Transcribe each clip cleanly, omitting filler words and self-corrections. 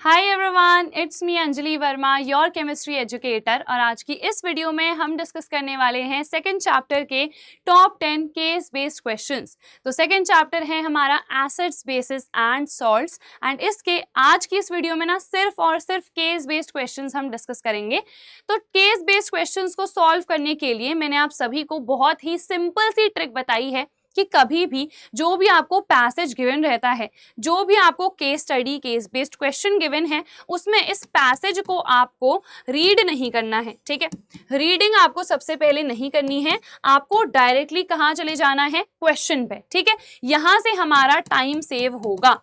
Hi everyone, it's me Anjali Verma, your chemistry educator. और आज की इस वीडियो में हम डिस्कस करने वाले हैं सेकंड चैप्टर के टॉप 10 केस बेस्ड क्वेश्चंस। तो सेकंड चैप्टर है हमारा acids, basis and salts. And इसके आज की इस वीडियो में ना सिर्फ और सिर्फ केस बेस्ड क्वेश्चंस हम डिस्कस करेंगे। तो केस बेस्ड क्वेश्चंस को सॉल्व करने के लिए मैंने आप सभी को बहुत ही सिंपल सी ट्रिक बताई है कि कभी भी जो भी आपको पैसेज गिवन रहता है, जो भी आपको case study, case based question given है, उसमें इस पैसेज को आपको रीड नहीं करना है। ठीक है, रीडिंग आपको सबसे पहले नहीं करनी है, आपको डायरेक्टली कहाँ चले जाना है, क्वेश्चन पे। ठीक है, यहां से हमारा टाइम सेव होगा।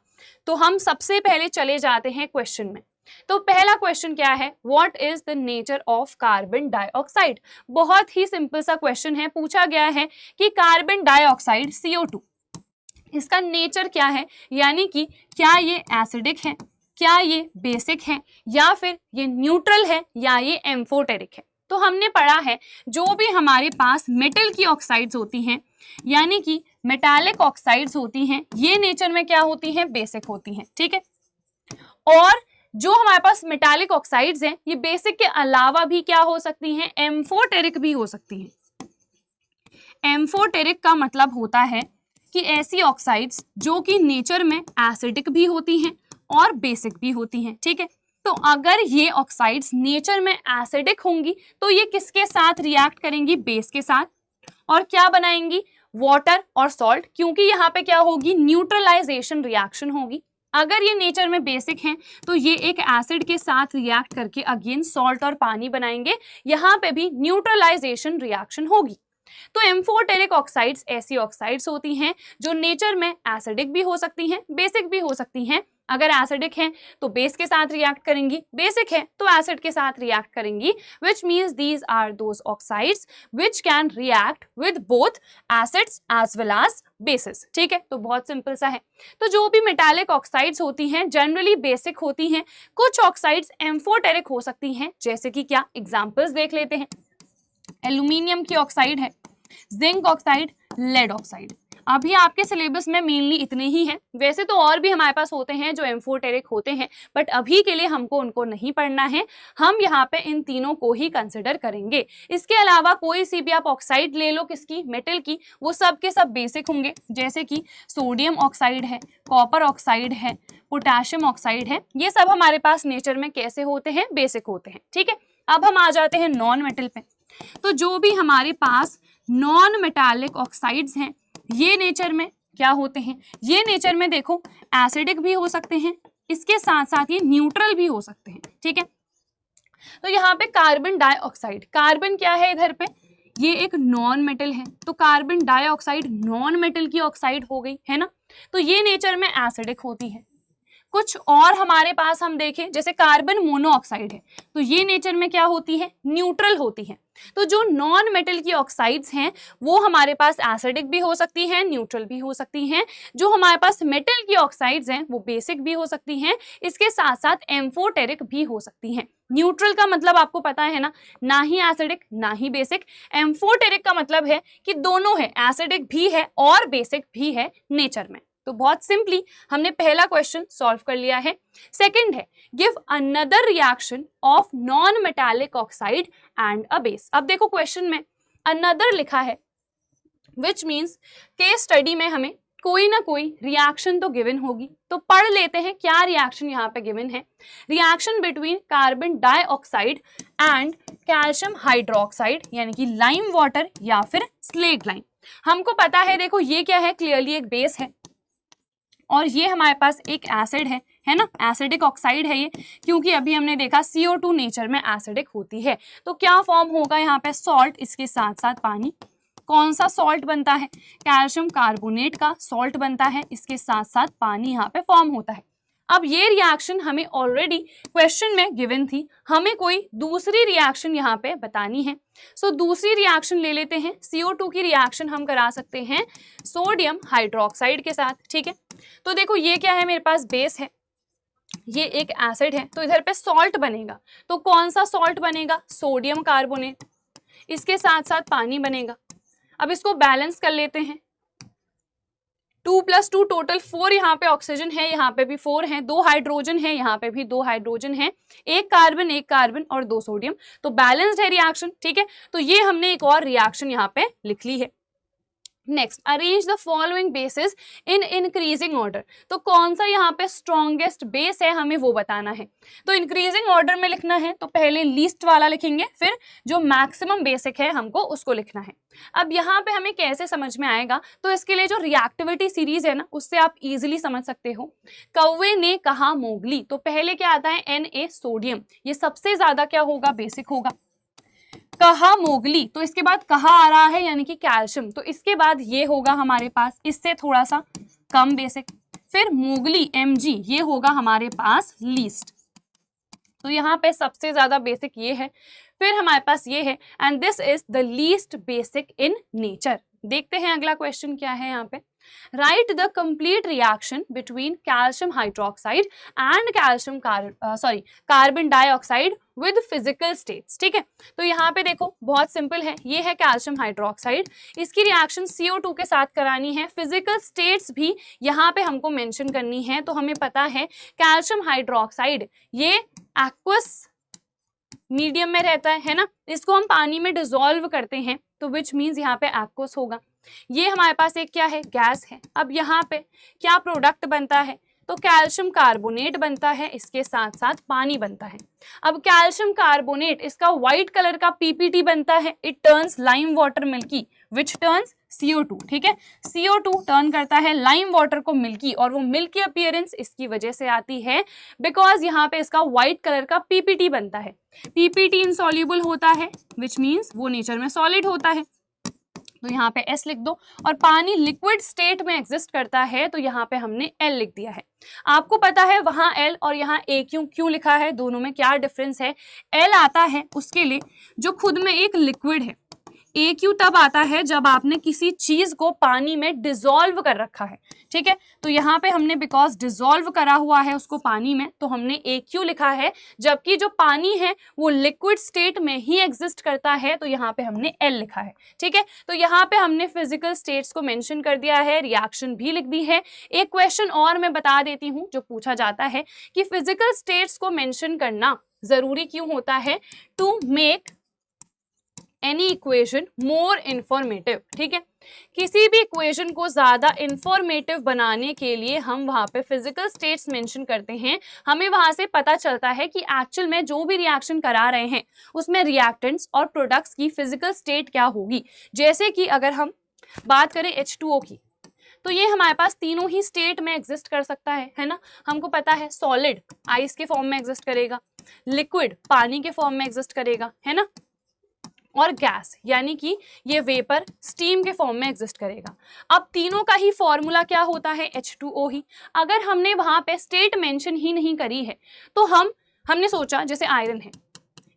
तो हम सबसे पहले चले जाते हैं क्वेश्चन में। तो पहला क्वेश्चन क्या है, what is the nature of carbon dioxide. बहुत ही सिंपल सा क्वेश्चन है, पूछा गया है कि कार्बन डाइऑक्साइड CO2, इसका नेचर क्या है, यानी कि क्या ये एसिडिक है, क्या ये बेसिक है, या फिर ये न्यूट्रल है, या ये एम्फोटेरिक है। तो हमने पढ़ा है जो भी हमारे पास मेटल की ऑक्साइड्स होती हैं, यानी कि मेटालिक ऑक्साइड्स होती हैं, ये नेचर में क्या होती हैं, बेसिक होती हैं। ठीक है, और जो हमारे पास मेटालिक ऑक्साइड्स हैं, ये बेसिक के अलावा भी क्या हो सकती हैं, एम्फोटेरिक भी हो सकती हैं। एम्फोटेरिक का मतलब होता है कि ऐसी ऑक्साइड्स जो कि नेचर में एसिडिक भी होती हैं और बेसिक भी होती हैं। ठीक है, तो अगर ये ऑक्साइड्स नेचर में एसिडिक होंगी तो ये किसके साथ रिएक्ट करेंगी, बेस के साथ, और क्या बनाएंगी, वाटर और सॉल्ट, क्योंकि यहाँ पे क्या होगी, न्यूट्रलाइजेशन रिएक्शन होगी। अगर ये नेचर में बेसिक हैं तो ये एक एसिड के साथ रिएक्ट करके अगेन सॉल्ट और पानी बनाएंगे, यहाँ पे भी न्यूट्रलाइजेशन रिएक्शन होगी। तो एम्फोटेरिक ऑक्साइड्स ऐसी ऑक्साइड्स होती हैं जो नेचर में एसिडिक भी हो सकती हैं, बेसिक भी हो सकती हैं। अगर एसिडिक हैं तो बेस के साथ रिएक्ट करेंगी, बेसिक है तो एसिड के साथ रिएक्ट करेंगी, which means these are those oxides which can react with both acids as well as bases। ठीक है, तो बहुत सिंपल सा है। तो जो भी मेटालिक ऑक्साइड्स होती हैं जनरली बेसिक होती हैं, कुछ ऑक्साइड्स एम्फोटेरिक हो सकती हैं, जैसे कि क्या, एग्जांपल्स देख लेते हैं। एल्यूमिनियम की ऑक्साइड है, जिंक ऑक्साइड, लेड ऑक्साइड। अभी आपके सिलेबस में मेनली इतने ही हैं, वैसे तो और भी हमारे पास होते हैं जो एम्फोटेरिक होते हैं, बट अभी के लिए हमको उनको नहीं पढ़ना है, हम यहाँ पे इन तीनों को ही कंसिडर करेंगे। इसके अलावा कोई सी भी आप ऑक्साइड ले लो, किसकी, मेटल की, वो सब के सब बेसिक होंगे, जैसे कि सोडियम ऑक्साइड है, कॉपर ऑक्साइड है, पोटेशियम ऑक्साइड है, ये सब हमारे पास नेचर में कैसे होते हैं, बेसिक होते हैं। ठीक है, अब हम आ जाते हैं नॉन मेटल पे। तो जो भी हमारे पास नॉन मेटालिक ऑक्साइड्स हैं, ये नेचर में क्या होते हैं, ये नेचर में देखो एसिडिक भी हो सकते हैं, इसके साथ साथ ये न्यूट्रल भी हो सकते हैं। ठीक है, तो यहाँ पे कार्बन डाइऑक्साइड, कार्बन क्या है इधर पे, ये एक नॉन मेटल है, तो कार्बन डाइऑक्साइड नॉन मेटल की ऑक्साइड हो गई है ना, तो ये नेचर में एसिडिक होती है। कुछ और हमारे पास हम देखें, जैसे कार्बन मोनोऑक्साइड है, तो ये नेचर में क्या होती है, न्यूट्रल होती है। तो जो नॉन मेटल की ऑक्साइड्स हैं वो हमारे पास एसिडिक भी हो सकती हैं, न्यूट्रल भी हो सकती हैं। जो हमारे पास मेटल की ऑक्साइड्स हैं वो बेसिक भी हो सकती हैं, इसके साथ साथ एम्फोटेरिक भी हो सकती हैं। न्यूट्रल का मतलब आपको पता है ना ही एसिडिक ना ही बेसिक। एम्फोटेरिक का मतलब है कि दोनों है, एसिडिक भी है और बेसिक भी है नेचर में। तो बहुत सिंपली हमने पहला क्वेश्चन सॉल्व कर लिया है। सेकंड है, give another reaction of non metallic oxide and a base. अब देखो क्वेश्चन में अनदर लिखा है, विच मीन्स केस स्टडी में हमें कोई ना कोई रिएक्शन तो गिवन होगी। तो पढ़ लेते हैं क्या रिएक्शन यहाँ पे गिवन है। Reaction between carbon dioxide and calcium hydroxide, यानी कि लाइम वाटर या फिर स्लेट लाइम। हमको पता है, देखो ये क्या है, क्लियरली एक बेस है और ये हमारे पास एक एसिड है ना, एसिडिक ऑक्साइड है ये, क्योंकि अभी हमने देखा CO2 नेचर में एसिडिक होती है। तो क्या फॉर्म होगा यहाँ पे, सॉल्ट, इसके साथ साथ पानी। कौन सा सॉल्ट बनता है, कैल्शियम कार्बोनेट का सॉल्ट बनता है, इसके साथ साथ पानी यहाँ पे फॉर्म होता है। अब ये रिएक्शन हमें ऑलरेडी क्वेश्चन में गिवन थी, हमें कोई दूसरी रिएक्शन यहाँ पे बतानी है। सो दूसरी रिएक्शन ले लेते हैं। CO2 की रिएक्शन हम करा सकते हैं सोडियम हाइड्रोक्साइड के साथ। ठीक है, तो देखो ये क्या है, मेरे पास बेस है, ये एक एसिड है, तो इधर पे सॉल्ट बनेगा। तो कौन सा सॉल्ट बनेगा, सोडियम कार्बोनेट, इसके साथ साथ पानी बनेगा। अब इसको बैलेंस कर लेते हैं, 2 + 2 टोटल 4 यहाँ पे ऑक्सीजन है, यहाँ पे भी 4 हैं, 2 हाइड्रोजन है, यहाँ पे भी 2 हाइड्रोजन है, एक कार्बन और 2 सोडियम, तो बैलेंस्ड है रिएक्शन। ठीक है, तो ये हमने एक और रिएक्शन यहाँ पे लिख ली है। Next, arrange the following basis in increasing order. तो कौन सा यहाँ पे स्ट्रॉन्गेस्ट बेस है हमें वो बताना है। तो इंक्रीजिंग ऑर्डर में लिखना है तो पहले लीस्ट वाला लिखेंगे, फिर जो मैक्सिमम बेसिक है हमको उसको लिखना है। अब यहाँ पे हमें कैसे समझ में आएगा, तो इसके लिए जो रिएक्टिविटी सीरीज है ना उससे आप इजीली समझ सकते हो। कौवे ने कहा मोगली, तो पहले क्या आता है Na सोडियम, ये सबसे ज्यादा क्या होगा, बेसिक होगा। कहा मोगली, तो इसके बाद कहा आ रहा है यानी कि कैल्शियम, तो इसके बाद ये होगा हमारे पास, इससे थोड़ा सा कम बेसिक। फिर मोगली Mg, ये होगा हमारे पास लीस्ट, तो यहाँ पे सबसे ज्यादा बेसिक ये है। फिर हमारे पास ये है and this is the least basic in nature. देखते हैं अगला क्वेश्चन क्या है यहाँ पे। Right the complete reaction between calcium hydroxide and carbon dioxide with physical states. ठीक है, तो यहाँ पे देखो बहुत सिंपल है, ये है कैल्शियम हाइड्रोक्साइड, इसकी रिएक्शन CO2 के साथ करानी है, फिजिकल स्टेट्स भी यहाँ पे हमको मेंशन करनी है। तो हमें पता है कैल्शियम हाइड्रोक्साइड ये एक्वस मीडियम में रहता है ना, इसको हम पानी में डिसॉल्व करते हैं, तो विच मीन्स यहाँ पे एक्वस होगा। ये हमारे पास एक क्या है, गैस है। अब यहाँ पे क्या प्रोडक्ट बनता है, तो कैल्शियम कार्बोनेट बनता है, इसके साथ साथ पानी बनता है। अब कैल्शियम कार्बोनेट इसका व्हाइट कलर का PPT बनता है, it turns lime water milky which turns CO2। ठीक है, CO2 टर्न करता है लाइम वाटर को मिल्की, और वो मिल्की अपीयरेंस इसकी वजह से आती है बिकॉज यहाँ पे इसका व्हाइट कलर का PPT बनता है। PPT इनसॉल्युबल होता है विच मीन्स वो नेचर में सॉलिड होता है, तो यहाँ पे S लिख दो। और पानी लिक्विड स्टेट में एग्जिस्ट करता है, तो यहाँ पे हमने L लिख दिया है। आपको पता है वहां L और यहाँ AQ क्यों लिखा है, दोनों में क्या डिफरेंस है। L आता है उसके लिए जो खुद में एक लिक्विड है, AQ तब आता है जब आपने किसी चीज को पानी में डिसॉल्व कर रखा है। ठीक है, तो यहाँ पे हमने बिकॉज डिसॉल्व करा हुआ है उसको पानी में, तो हमने AQ लिखा है, जबकि जो पानी है वो लिक्विड स्टेट में ही एग्जिस्ट करता है, तो यहाँ पे हमने L लिखा है। ठीक है, तो यहाँ पे हमने फिजिकल स्टेट्स को मेंशन कर दिया है, रिएक्शन भी लिख दी है। एक क्वेश्चन और मैं बता देती हूँ जो पूछा जाता है कि फिजिकल स्टेट्स को मेंशन करना जरूरी क्यों होता है, to make any equation more informative. ठीक है, किसी भी इक्वेशन को ज्यादा इंफॉर्मेटिव बनाने के लिए हम वहां पे फिजिकल स्टेट्स मेंशन करते हैं। हमें वहां से पता चलता है कि एक्चुअल में जो भी रिएक्शन करा रहे हैं उसमें रिएक्टेंट्स और प्रोडक्ट्स की फिजिकल स्टेट क्या होगी। जैसे कि अगर हम बात करें H2O की, तो ये हमारे पास तीनों ही स्टेट में एग्जिस्ट कर सकता है ना। हमको पता है सॉलिड आइस के फॉर्म में एग्जिस्ट करेगा, लिक्विड पानी के फॉर्म में एग्जिस्ट करेगा, है ना, और गैस यानी कि ये वेपर स्टीम के फॉर्म में एग्जिस्ट करेगा। अब तीनों का ही फॉर्मूला क्या होता है, H2O ही। अगर हमने वहां पे स्टेट मेंशन ही नहीं करी है तो हमने सोचा जैसे आयरन है,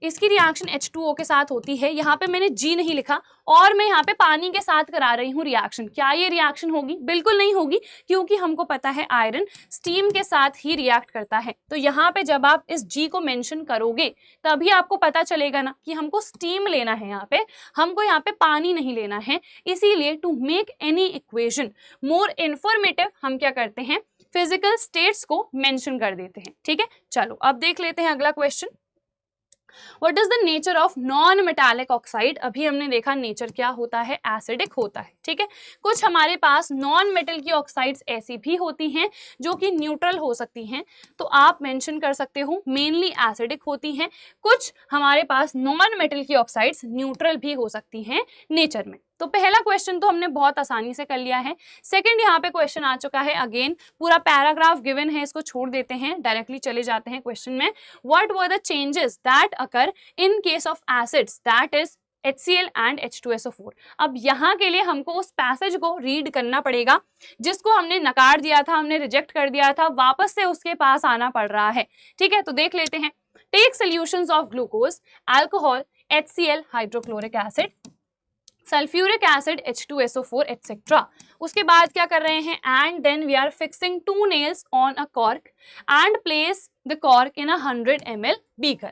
इसकी रिएक्शन H2O के साथ होती है, यहाँ पे मैंने G नहीं लिखा और मैं यहाँ पे पानी के साथ करा रही हूँ रिएक्शन, क्या ये रिएक्शन होगी? बिल्कुल नहीं होगी, क्योंकि हमको पता है आयरन स्टीम के साथ ही रिएक्ट करता है। तो यहाँ पे जब आप इस G को मेंशन करोगे तभी आपको पता चलेगा ना कि हमको स्टीम लेना है, हमको यहाँ पे पानी नहीं लेना है। इसीलिए to make any equation more informative हम क्या करते हैं, फिजिकल स्टेट्स को मेंशन कर देते हैं। ठीक है, चलो अब देख लेते हैं अगला question. What is the nature of non-metallic oxide? अभी हमने देखा नेचर क्या होता है, एसिडिक होता है। ठीक है, कुछ हमारे पास नॉन मेटल की ऑक्साइड्स ऐसी भी होती हैं जो कि न्यूट्रल हो सकती हैं, तो आप मेंशन कर सकते हो मेनली एसिडिक होती हैं। कुछ हमारे पास नॉन मेटल की ऑक्साइड्स न्यूट्रल भी हो सकती हैं नेचर में। तो पहला क्वेश्चन तो हमने बहुत आसानी से कर लिया है। सेकंड यहाँ पे क्वेश्चन आ चुका है, अगेन पूरा पैराग्राफ गिवन है, इसको छोड़ देते हैं, डायरेक्टली चले जाते हैं क्वेश्चन में। What were the changes that occur in case of acids that is HCl and H2SO4। अब यहाँ के लिए हमको उस पैसेज को रीड करना पड़ेगा जिसको हमने नकार दिया था, हमने रिजेक्ट कर दिया था, वापस से उसके पास आना पड़ रहा है। ठीक है, तो देख लेते हैं। Take solutions of glucose, alcohol, HCl, hydrochloric acid, sulphuric acid, H2SO4 etcetera. उसके बाद क्या कर रहे हैं, and then we are fixing 2 nails on a cork and place the cork in 100 ml beaker.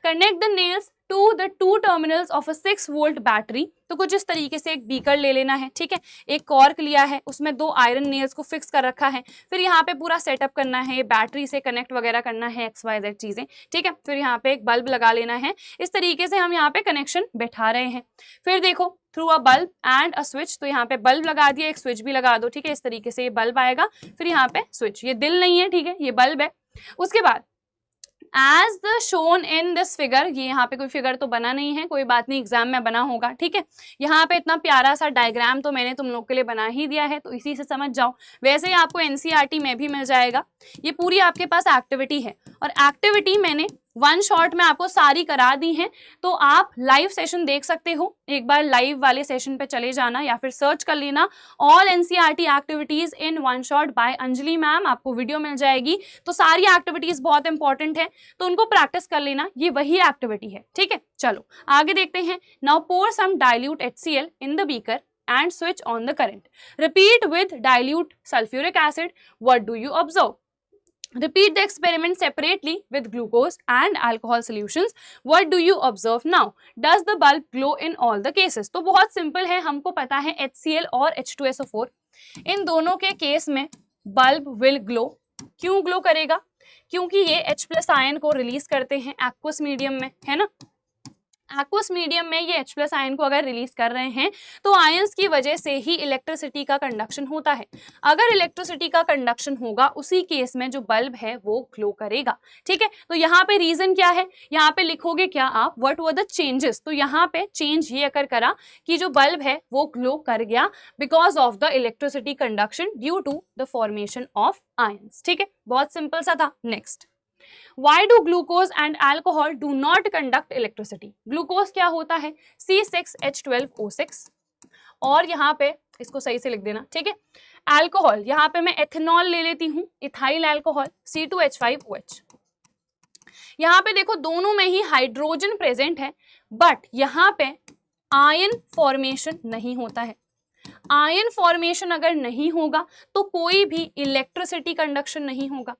Connect the nails to the 2 terminals of a 6 volt battery. तो कुछ इस तरीके से एक बीकर ले लेना है, ठीक है, एक कॉर्क लिया है, उसमें 2 आयरन नेल्स को फिक्स कर रखा है, फिर यहाँ पे पूरा सेटअप करना है, बैटरी से कनेक्ट वगैरह करना है, XYZ चीजें, ठीक है, फिर यहाँ पे एक बल्ब लगा लेना है। इस तरीके से हम यहाँ पे कनेक्शन बैठा रहे हैं। फिर देखो through a bulb and a switch, तो यहाँ पे बल्ब लगा दिया, एक स्विच भी लगा दो, ठीक है, इस तरीके से ये बल्ब आएगा, फिर यहाँ पे स्विच, ये दिल नहीं है, ठीक है, ये बल्ब है। उसके बाद as the shown in this figure, ये यहाँ पे कोई फिगर तो बना नहीं है, कोई बात नहीं, एग्जाम में बना होगा, ठीक है, यहाँ पे इतना प्यारा सा डायग्राम तो मैंने तुम लोग के लिए बना ही दिया है, तो इसी से समझ जाओ। वैसे ही आपको NCERT में भी मिल जाएगा, ये पूरी आपके पास एक्टिविटी है, और एक्टिविटी मैंने 1 शॉट में आपको सारी करा दी है, तो आप लाइव सेशन देख सकते हो, एक बार लाइव वाले सेशन पे चले जाना या फिर सर्च कर लेना all NCERT activities in 1 shot bye Anjali ma'am, आपको वीडियो मिल जाएगी। तो सारी एक्टिविटीज बहुत इंपॉर्टेंट है, तो उनको प्रैक्टिस कर लेना, ये वही एक्टिविटी है, ठीक है। चलो आगे देखते हैं। Now pour some dilute HCl in the beaker and switch on the current. Repeat with dilute sulfuric acid. What do you observe? Repeat the experiment separately with glucose and alcohol solutions. What do you observe now? Does the bulb glow in all the cases? तो बहुत simple है, हमको पता है HCl और H2SO4, इन दोनों के case में बल्ब विल ग्लो। क्यों ग्लो करेगा? क्योंकि ये H+ आयन को रिलीज करते हैं एक्वस मीडियम में, है ना। एक्वस मीडियम में ये H+ आयन को अगर रिलीज कर रहे हैं तो आयंस की वजह से ही इलेक्ट्रिसिटी का कंडक्शन होता है। अगर इलेक्ट्रिसिटी का कंडक्शन होगा उसी केस में जो बल्ब है वो ग्लो करेगा, ठीक है। तो यहाँ पे रीजन क्या है, यहाँ पे लिखोगे क्या आप, व्हाट वर द चेंजेस। तो यहाँ पे चेंज ये अगर करा कि जो बल्ब है वो ग्लो कर गया because of the electricity conduction due to the formation of ions, ठीक है, बहुत सिंपल सा था। Next, Why do glucose and alcohol do not conduct electricity? Glucose क्या होता है, C6H12O6, और यहाँ पे इसको सही से लिख देना, ठीक है। अल्कोहल, यहाँ पे मैं एथेनॉल ले लेती हूँ, इथाइल अल्कोहल, C2H5OH। यहाँ पे देखो दोनों में ही हाइड्रोजन प्रेजेंट है, बट यहाँ पे आयन फॉर्मेशन नहीं होता है। आयन फॉर्मेशन अगर नहीं होगा तो कोई भी इलेक्ट्रिसिटी कंडक्शन नहीं होगा।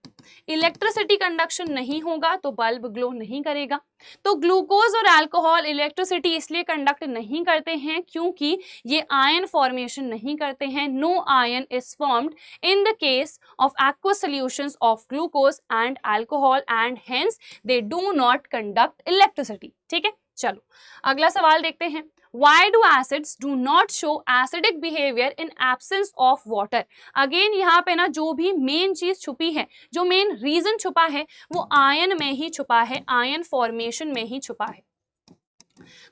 इलेक्ट्रिसिटी कंडक्शन नहीं होगा तो बल्ब ग्लो नहीं करेगा। तो ग्लूकोज और अल्कोहल इलेक्ट्रिसिटी इसलिए कंडक्ट नहीं करते हैं क्योंकि ये आयन फॉर्मेशन नहीं करते हैं। No ion is formed in the case of aqueous solutions of glucose and alcohol and hence they do not conduct electricity, ठीक है। चलो अगला सवाल देखते हैं। Why do acids do not show acidic behavior in absence of water? Again यहाँ पे ना जो भी मेन चीज छुपी है, जो मेन रीजन छुपा है वो आयन में ही छुपा है, आयन फॉर्मेशन में ही छुपा है।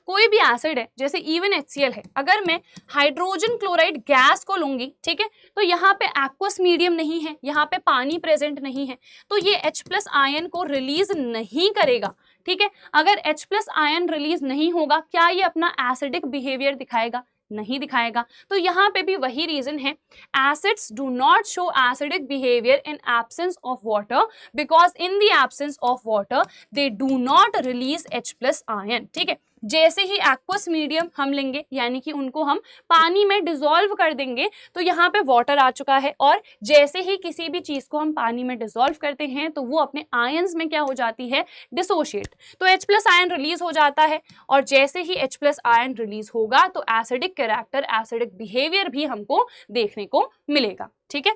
कोई भी एसिड है जैसे इवन HCl है, अगर मैं हाइड्रोजन क्लोराइड गैस को लूंगी, ठीक है, तो यहाँ पे एक्वस मीडियम नहीं है, यहाँ पे पानी प्रेजेंट नहीं है, तो ये H+ आयन को रिलीज नहीं करेगा, ठीक है। अगर H+ आयन रिलीज नहीं होगा, क्या ये अपना एसिडिक बिहेवियर दिखाएगा? नहीं दिखाएगा। तो यहाँ पे भी वही रीजन है, acids do not show acidic behaviour in absence of water because in the absence of water they do not release H+ ion, ठीक है। जैसे ही एक्वस मीडियम हम लेंगे यानी कि उनको हम पानी में डिसॉल्व कर देंगे तो यहाँ पे वाटर आ चुका है, और जैसे ही किसी भी चीज को हम पानी में डिसॉल्व करते हैं तो वो अपने आयंस में क्या हो जाती है, डिसोशिएट। तो H+ आयन रिलीज हो जाता है, और जैसे ही H+ आयन रिलीज होगा तो एसिडिक कैरेक्टर, एसिडिक बिहेवियर भी हमको देखने को मिलेगा, ठीक है।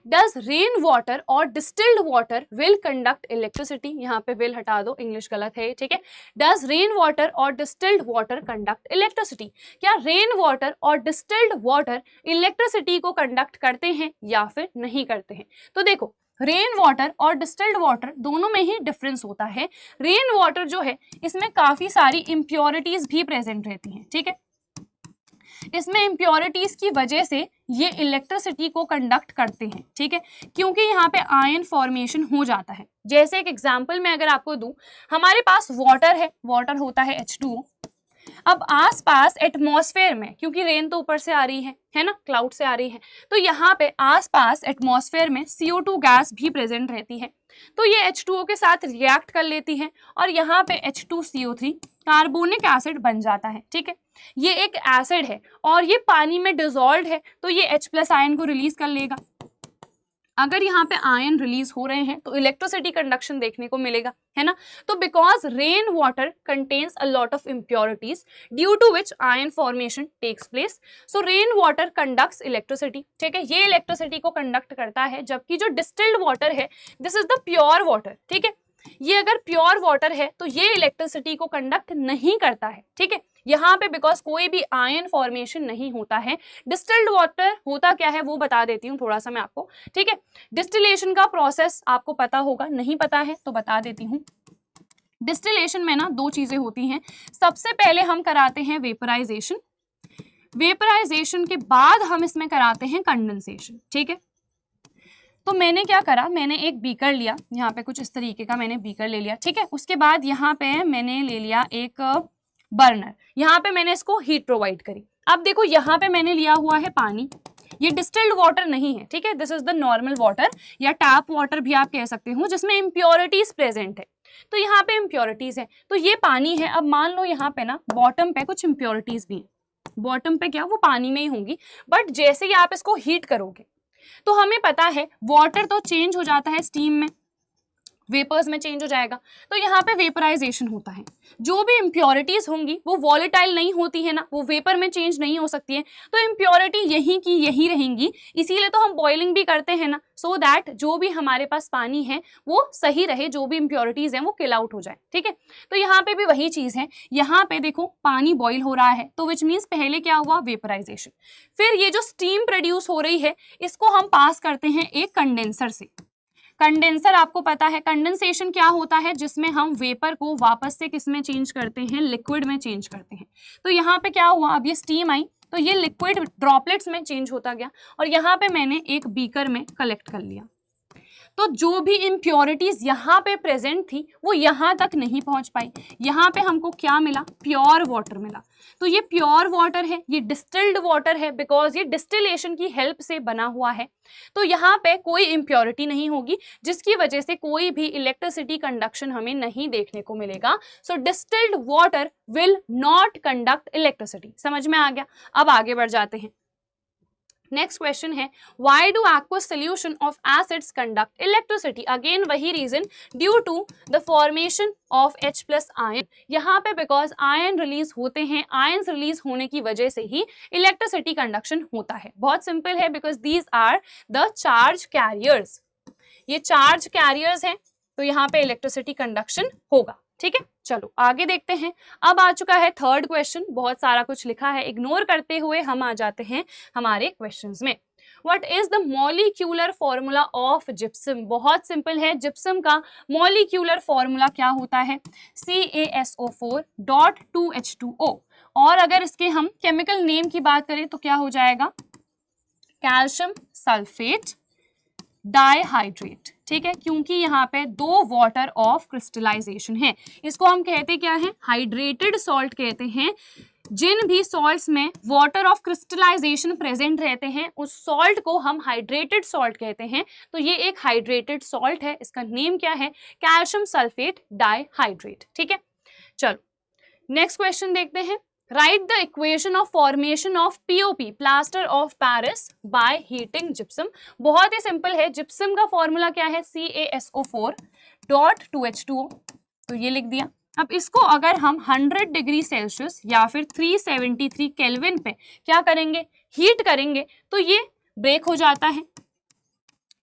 Does rain water or distilled water will conduct electricity? यहाँ पे will हटा दो, इंग्लिश गलत है, ठीक है। Does rain water or distilled water conduct electricity? क्या rain water और distilled water इलेक्ट्रिसिटी को कंडक्ट करते हैं या फिर नहीं करते हैं? तो देखो रेन वाटर और डिस्टिल्ड वाटर दोनों में ही डिफरेंस होता है। रेन वाटर जो है इसमें काफी सारी इम्प्योरिटीज भी प्रेजेंट रहती हैं, ठीक है। इसमें इम्प्योरिटीज की वजह से ये इलेक्ट्रिसिटी को कंडक्ट करते हैं, ठीक है, क्योंकि यहाँ पे आयन फॉर्मेशन हो जाता है। जैसे एक एग्जांपल मैं अगर आपको दूं, हमारे पास वाटर है, वाटर होता है H2O। अब आसपास एटमॉस्फेयर में, क्योंकि रेन तो ऊपर से आ रही है ना, क्लाउड से आ रही है, तो यहाँ पे आसपास एटमॉस्फेयर में CO2 गैस भी प्रेजेंट रहती है। तो ये H2O के साथ रिएक्ट कर लेती है और यहाँ पे H2CO3 कार्बोनिक एसिड बन जाता है, ठीक है। ये एक एसिड है और ये पानी में डिसॉल्व है, तो ये H+ आयन को रिलीज कर लेगा। अगर यहाँ पे आयन रिलीज हो रहे हैं तो इलेक्ट्रिसिटी कंडक्शन देखने को मिलेगा, है ना। तो because rain water contains a lot of impurities due to which ion formation takes place, so rain water conducts electricity, ठीक है, ये इलेक्ट्रिसिटी को कंडक्ट करता है, जबकि जो डिस्टिल्ड वाटर है this is the pure water, ठीक है, ये अगर प्योर वाटर है तो ये इलेक्ट्रिसिटी को कंडक्ट नहीं करता है, ठीक है। यहाँ पे बिकॉज कोई भी आयन फॉर्मेशन नहीं होता है। डिस्टिल्ड वाटर होता क्या है वो बता देती हूँ थोड़ा सा मैं आपको, ठीक है। डिस्टिलेशन का प्रोसेस आपको पता होगा, नहीं पता है तो बता देती हूँ। डिस्टिलेशन में ना दो चीजें होती हैं। सबसे पहले हम कराते हैं वेपराइजेशन, वेपराइजेशन के बाद हम इसमें कराते हैं कंडेंसेशन, ठीक है। तो मैंने क्या करा, मैंने एक बीकर लिया, यहाँ पे कुछ इस तरीके का मैंने बीकर ले लिया, ठीक है। उसके बाद यहाँ पे मैंने ले लिया एक बर्नर, यहाँ पे मैंने इसको हीट प्रोवाइड करी। अब देखो यहाँ पे मैंने लिया हुआ है पानी, ये डिस्टिल्ड वाटर नहीं है, ठीक है, this is the normal water या टैप वाटर भी आप कह सकते हो, जिसमें इम्प्योरिटीज प्रेजेंट है। तो यहाँ पे इम्प्योरिटीज है, तो ये पानी है। अब मान लो यहाँ पे ना बॉटम पे कुछ इम्प्योरिटीज भी है, बॉटम पे क्या वो पानी में ही होंगी, बट जैसे ही आप इसको हीट करोगे तो हमें पता है वाटर तो चेंज हो जाता है स्टीम में, वेपर्स में चेंज हो जाएगा, तो यहाँ पे वेपराइजेशन होता है। जो भी इम्प्योरिटीज होंगी वो वॉलेटाइल नहीं होती है ना, वो वेपर में चेंज नहीं हो सकती है, तो इम्प्योरिटी यही की यही रहेंगी। इसीलिए तो हम बॉइलिंग भी करते हैं ना, सो दैट जो भी हमारे पास पानी है वो सही रहे, जो भी इम्प्योरिटीज हैं वो किल आउट हो जाए, ठीक है। तो यहाँ पे भी वही चीज है, यहाँ पे देखो पानी बॉईल हो रहा है, तो विच मीन्स पहले क्या हुआ, वेपराइजेशन। फिर ये जो स्टीम प्रोड्यूस हो रही है इसको हम पास करते हैं एक कंडेंसर से। कंडेंसर आपको पता है, कंडेंसेशन क्या होता है, जिसमें हम वेपर को वापस से किस में चेंज करते हैं, लिक्विड में चेंज करते हैं। तो यहाँ पे क्या हुआ, अब ये स्टीम आई तो ये लिक्विड ड्रॉपलेट्स में चेंज होता गया, और यहाँ पे मैंने एक बीकर में कलेक्ट कर लिया। तो जो भी इम्प्योरिटीज यहाँ पे प्रेजेंट थी वो यहाँ तक नहीं पहुँच पाई। यहाँ पे हमको क्या मिला, प्योर वाटर मिला। तो ये प्योर वाटर है, ये डिस्टिल्ड वाटर है, बिकॉज ये डिस्टिलेशन की हेल्प से बना हुआ है। तो यहाँ पे कोई इम्प्योरिटी नहीं होगी, जिसकी वजह से कोई भी इलेक्ट्रिसिटी कंडक्शन हमें नहीं देखने को मिलेगा। So distilled water will not conduct electricity. समझ में आ गया। अब आगे बढ़ जाते हैं। नेक्स्ट क्वेश्चन है, why do aqueous solution of acids conduct electricity? Again वही reason, due to the formation of H plus ion. यहाँ पे बिकॉज आयन रिलीज होते हैं, आयन रिलीज होने की वजह से ही इलेक्ट्रिसिटी कंडक्शन होता है। बहुत सिंपल है, because these are the charge carriers. ये चार्ज कैरियर्स हैं, तो यहाँ पे इलेक्ट्रिसिटी कंडक्शन होगा, ठीक है। चलो आगे देखते हैं। अब आ चुका है थर्ड क्वेश्चन, बहुत सारा कुछ लिखा है, इग्नोर करते हुए हम आ जाते हैं हमारे क्वेश्चंस में। What is the molecular formula of gypsum? बहुत सिंपल है, जिप्सम का मॉलिक्यूलर फॉर्मूला क्या होता है, CaSO4.2H2O। और अगर इसके हम केमिकल नेम की बात करें तो क्या हो जाएगा, कैल्शियम सल्फेट डाइहाइड्रेट, ठीक है, क्योंकि यहाँ पे दो वाटर ऑफ क्रिस्टलाइजेशन है। इसको हम कहते क्या है, हाइड्रेटेड सॉल्ट कहते हैं। जिन भी सॉल्ट्स में वाटर ऑफ क्रिस्टलाइजेशन प्रेजेंट रहते हैं उस सॉल्ट को हम हाइड्रेटेड सॉल्ट कहते हैं। तो ये एक हाइड्रेटेड सॉल्ट है, इसका नेम क्या है, कैल्शियम सल्फेट डाइहाइड्रेट, ठीक है। चलो नेक्स्ट क्वेश्चन देखते हैं। Right the equation of formation of POP plaster of Paris by heating gypsum. बहुत ही सिंपल है, जिप्सम का फॉर्मूला क्या है, CaSO4.2H2O, तो ये लिख दिया। अब इसको अगर हम 100 डिग्री सेल्सियस या फिर 373 केल्विन पे क्या करेंगे, हीट करेंगे, तो ये ब्रेक हो जाता है।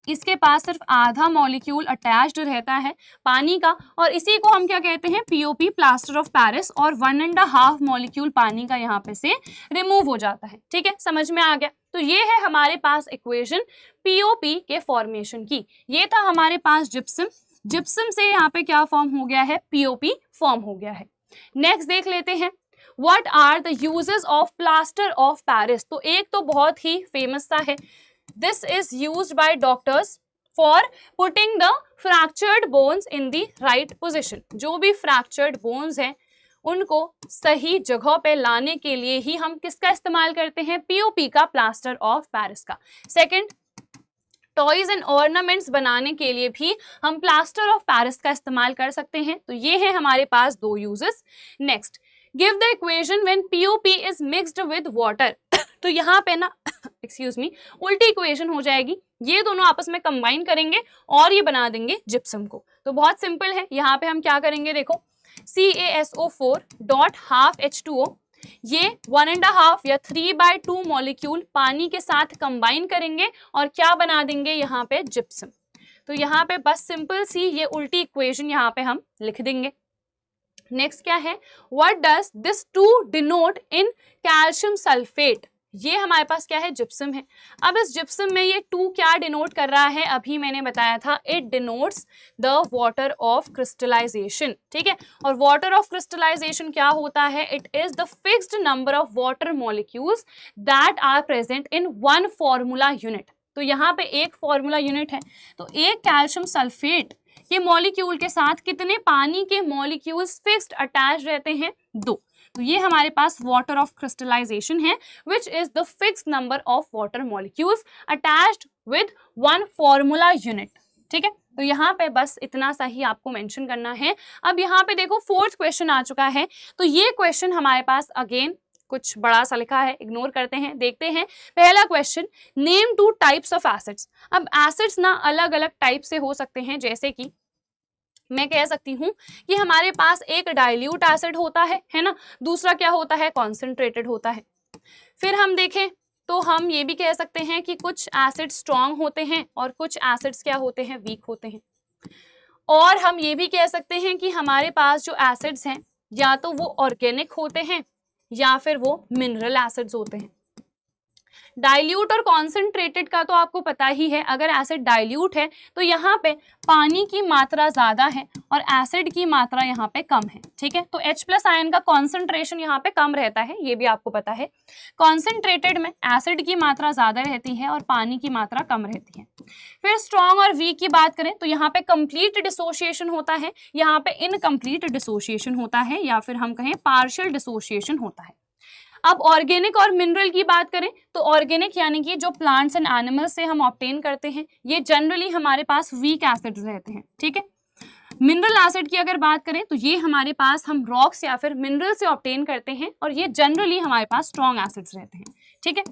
इसके पास सिर्फ आधा मॉलिक्यूल अटैच्ड रहता है पानी का, और इसी को हम क्या कहते हैं, पीओपी प्लास्टर ऑफ पेरिस, और 1.5 मॉलिक्यूल पानी का यहाँ पे से रिमूव हो जाता है, ठीक है। समझ में आ गया। तो ये है हमारे पास इक्वेशन पीओपी के फॉर्मेशन की। ये था हमारे पास जिप्सम, जिप्सम से यहाँ पे क्या फॉर्म हो गया है, पीओपी फॉर्म हो गया है। नेक्स्ट देख लेते हैं, what are the uses of plaster of Paris. तो एक तो बहुत ही फेमस सा है, this is used by doctors for putting the fractured bones in the right position। जो भी fractured bones हैं उनको सही जगह पे लाने के लिए ही हम किसका इस्तेमाल करते हैं, पीओपी का, प्लास्टर ऑफ पेरिस का। सेकंड, टॉयज एंड ऑर्नामेंट्स बनाने के लिए भी हम प्लास्टर ऑफ पेरिस का इस्तेमाल कर सकते हैं। तो ये है हमारे पास दो uses. Next, give the equation when POP is mixed with water. तो यहाँ पे ना एक्सक्यूज मी उल्टी इक्वेशन हो जाएगी, ये दोनों आपस में कंबाइन करेंगे और ये बना देंगे जिप्सम को। तो बहुत सिंपल है, यहाँ पे हम क्या करेंगे देखो, CaSO4 डॉट हाफ H2O, ये 1.5 या 3/2 मॉलिक्यूल पानी के साथ कंबाइन करेंगे और क्या बना देंगे यहाँ पे जिप्सम। तो यहाँ पे बस सिंपल सी ये उल्टी इक्वेशन यहाँ पे हम लिख देंगे। नेक्स्ट क्या है, what does this 2 denote in calcium sulphate, ये हमारे पास क्या है जिप्सम है। अब इस जिप्सम में ये 2 क्या डिनोट कर रहा है, अभी मैंने बताया था it denotes the water of crystallization, ठीक है। और वाटर ऑफ क्रिस्टलाइजेशन क्या होता है, it is the fixed number of water molecules that are present in one formula unit. तो यहाँ पे एक फॉर्मूला यूनिट है, तो एक कैल्शियम सल्फेट के मॉलिक्यूल के साथ कितने पानी के मॉलिक्यूल्स फिक्स्ड अटैच रहते हैं, 2। तो ये हमारे पास वाटर ऑफ क्रिस्टलाइजेशन है which is the fixed number of water molecules attached with one formula unit, ठीक है। तो यहाँ पे बस इतना सा ही आपको मेंशन करना है। अब यहाँ पे देखो 4th क्वेश्चन आ चुका है, तो ये क्वेश्चन हमारे पास अगेन कुछ बड़ा सा लिखा है, इग्नोर करते हैं, देखते हैं। पहला question, name 2 types of acids. अब एसिड्स ना अलग अलग टाइप से हो सकते हैं, जैसे कि मैं कह सकती हूँ कि हमारे पास एक डाइल्यूट एसिड होता है ना, दूसरा क्या होता है, कॉन्सेंट्रेटेड होता है। फिर हम देखें तो हम ये भी कह सकते हैं कि कुछ एसिड स्ट्रॉन्ग होते हैं और कुछ एसिड्स क्या होते हैं, वीक होते हैं। और हम ये भी कह सकते हैं कि हमारे पास जो एसिड्स हैं या तो वो ऑर्गेनिक होते हैं या फिर वो मिनरल एसिड्स होते हैं। डाइल्यूट और कॉन्सेंट्रेटेड का तो आपको पता ही है, अगर एसिड डाइल्यूट है तो यहाँ पे पानी की मात्रा ज्यादा है और एसिड की मात्रा यहाँ पे कम है, ठीक है। तो H+ आयन का कॉन्सेंट्रेशन यहाँ पे कम रहता है, ये भी आपको पता है। कॉन्सेंट्रेटेड में एसिड की मात्रा ज्यादा रहती है और पानी की मात्रा कम रहती है। फिर स्ट्रॉन्ग और वीक की बात करें तो यहाँ पे कंप्लीट डिसोसिएशन होता है, यहाँ पे इनकम्प्लीट डिसोसिएशन होता है, या फिर हम कहें पार्शियल डिसोसिएशन होता है। अब ऑर्गेनिक और मिनरल की बात करें तो ऑर्गेनिक यानी कि जो प्लांट्स एंड एनिमल्स से हम ऑब्टेन करते हैं, ये जनरली हमारे पास वीक एसिड्स रहते हैं, ठीक है। मिनरल एसिड की अगर बात करें तो ये हमारे पास हम रॉक्स या फिर मिनरल से ऑब्टेन करते हैं और ये जनरली हमारे पास स्ट्रॉन्ग एसिड्स रहते हैं, ठीक है।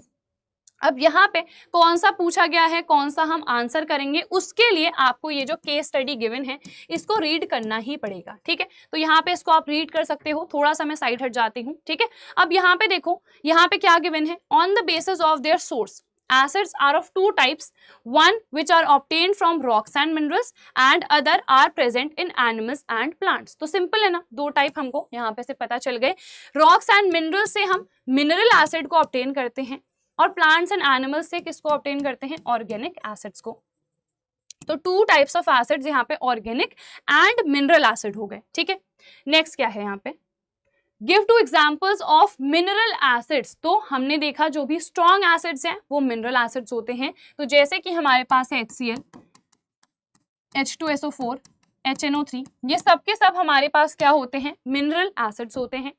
अब यहाँ पे कौन सा पूछा गया है, कौन सा हम आंसर करेंगे, उसके लिए आपको ये जो केस स्टडी गिवन है इसको रीड करना ही पड़ेगा, ठीक है। तो यहाँ पे इसको आप रीड कर सकते हो, थोड़ा सा मैं साइड हट जाती हूँ, ठीक है। अब यहाँ पे देखो, यहाँ पे क्या गिवन है, on the basis of their source acids are of 2 types, one which are obtained from rocks and minerals and other are present in animals and plants। तो सिंपल है ना, 2 टाइप हमको यहाँ पे से पता चल गए। रॉक्स एंड मिनरल से हम मिनरल एसिड को ऑब्टेन करते हैं और प्लांट्स एंड एनिमल्स से किसको ऑब्टेन करते हैं, ऑर्गेनिक एसिड्स को। तो 2 टाइप्स ऑफ एसिड्स यहाँ पे ऑर्गेनिक एंड मिनरल एसिड हो गए, ठीक है। नेक्स्ट क्या है यहाँ पे, give 2 examples of mineral acids. तो हमने देखा जो भी स्ट्रॉन्ग एसिड्स हैं वो मिनरल एसिड्स होते हैं। तो जैसे कि हमारे पास है HCl, H2SO4, HNO3, ये सब के सब हमारे पास क्या होते हैं, मिनरल एसिड्स होते हैं।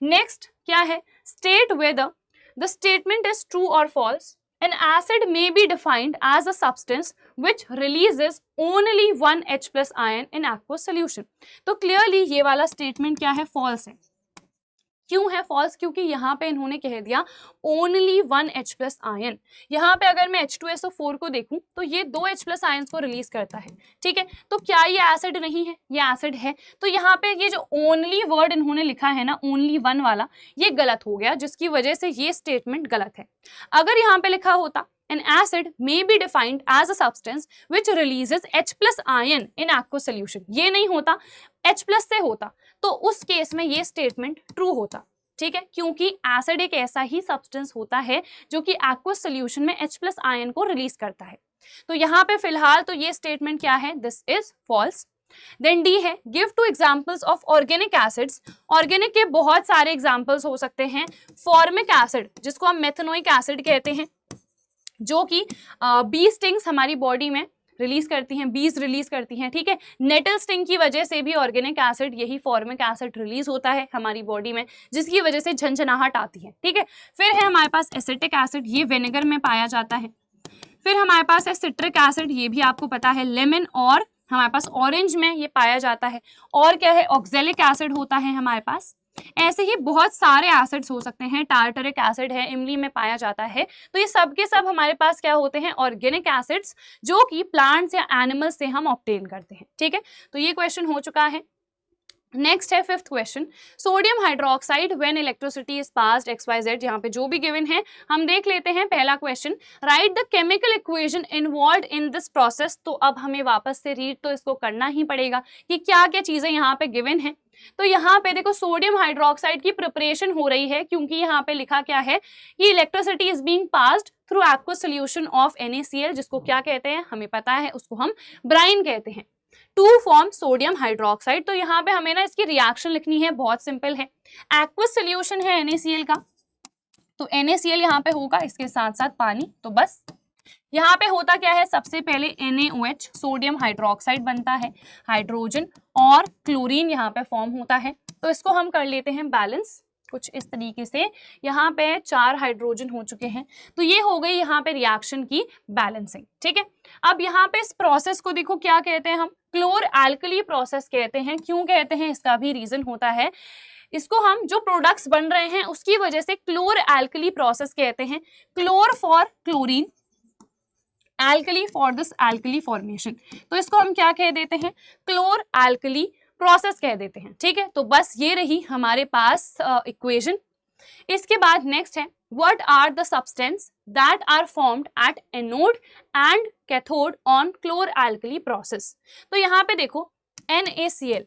नेक्स्ट क्या है, state whether the statement is true और false. An acid may be defined as a substance which releases only one H+ ion in aqueous solution। तो क्लियरली ये वाला स्टेटमेंट क्या है, फॉल्स है। क्यों है फॉल्स, क्योंकि यहाँ पे इन्होंने कह दिया ओनली 1 H+ आयन। यहाँ पे अगर मैं H2SO4 को देखूं तो ये 2 H+ आयंस को रिलीज करता है, ठीक है। तो क्या ये एसिड नहीं है, ये एसिड है। तो यहाँ पे ये जो ओनली वर्ड इन्होंने लिखा है ना, ओनली 1 वाला, ये गलत हो गया, जिसकी वजह से ये स्टेटमेंट गलत है। अगर यहाँ पे लिखा होता an acid may be defined as a substance which releases H+ ion in aqueous solution, ये नहीं होता, H+ से होता, तो उस केस में ये स्टेटमेंट ट्रू होता, ठीक है। क्योंकि एसिड एक ऐसा ही सब्सटेंस होता है जो कि एक्वस सोल्यूशन में H+ आयन को रिलीज करता है। तो यहाँ पे फिलहाल तो ये स्टेटमेंट क्या है, this is false. Then D है, give 2 examples of organic acids. Organic के बहुत सारे एग्जांपल्स हो सकते हैं। फॉर्मिक एसिड, जिसको हम मेथनोइक एसिड कहते हैं, जो कि बी स्टिंग्स हमारी बॉडी में रिलीज करती हैं, बीज रिलीज करती हैं, ठीक है। नेटल स्टिंग की वजह से भी ऑर्गेनिक एसिड, यही फॉर्मिक एसिड रिलीज होता है हमारी बॉडी में, जिसकी वजह से झंझनाहट आती है, ठीक है। फिर है हमारे पास एसिटिक एसिड, ये विनेगर में पाया जाता है। फिर हमारे पास है सिट्रिक एसिड, ये भी आपको पता है लेमन और हमारे पास ऑरेंज में ये पाया जाता है। और क्या है, ऑक्जेलिक एसिड होता है हमारे पास। ऐसे ही बहुत सारे एसिड्स हो सकते हैं, टार्टरिक एसिड है, इमली में पाया जाता है। तो ये सब के सब हमारे पास क्या होते हैं, ऑर्गेनिक एसिड्स, जो कि प्लांट्स या एनिमल्स से हम ऑब्टेन करते हैं। ठीक है, तो ये क्वेश्चन हो चुका है। नेक्स्ट है fifth question, sodium hydroxide when electricity is passed XYZ। यहाँ पे जो भी गिवन है हम देख लेते हैं। पहला question, right the chemical equation involved in this process. तो अब हमें वापस से रीड तो इसको करना ही पड़ेगा कि क्या क्या चीजें यहाँ पे गिवन है। तो यहाँ पे देखो सोडियम हाइड्रोक्साइड की प्रिपरेशन हो रही है, क्योंकि यहाँ पे लिखा क्या है कि electricity is being passed through aqueous solution of NaCl, जिसको क्या कहते हैं हमें पता है, उसको हम ब्राइन कहते हैं, टू फॉर्म सोडियम हाइड्रोक्साइड। तो यहाँ पे हमें ना इसकी रिएक्शन लिखनी है, बहुत सिंपल है। एक्वस सोल्यूशन है NaCl का, तो NaCl यहाँ पे होगा, इसके साथ साथ पानी। तो बस यहाँ पे होता क्या है, सबसे पहले NaOH सोडियम हाइड्रोक्साइड बनता है, हाइड्रोजन और क्लोरीन यहाँ पे फॉर्म होता है। तो इसको हम कर लेते हैं बैलेंस कुछ इस तरीके से। यहाँ पे 4 हाइड्रोजन हो चुके हैं, तो ये हो गई यहाँ पे रिएक्शन की बैलेंसिंग। ठीक है, अब यहाँ पे इस प्रोसेस को देखो क्या कहते हैं, हम क्लोर एल्कली प्रोसेस कहते हैं। क्यों कहते हैं, इसका भी रीजन होता है। इसको हम जो प्रोडक्ट्स बन रहे हैं उसकी वजह से क्लोर एल्कली प्रोसेस कहते हैं। Chlor for chlorine, alkali for this alkali formation. तो इसको हम क्या कह देते हैं, क्लोर एल्कली प्रोसेस कह देते हैं। ठीक है, तो बस ये रही हमारे पास इक्वेशन। इसके बाद नेक्स्ट है, what are the substance that are formed at anode and cathode on chlor alkali process. तो यहाँ पे देखो NaCl,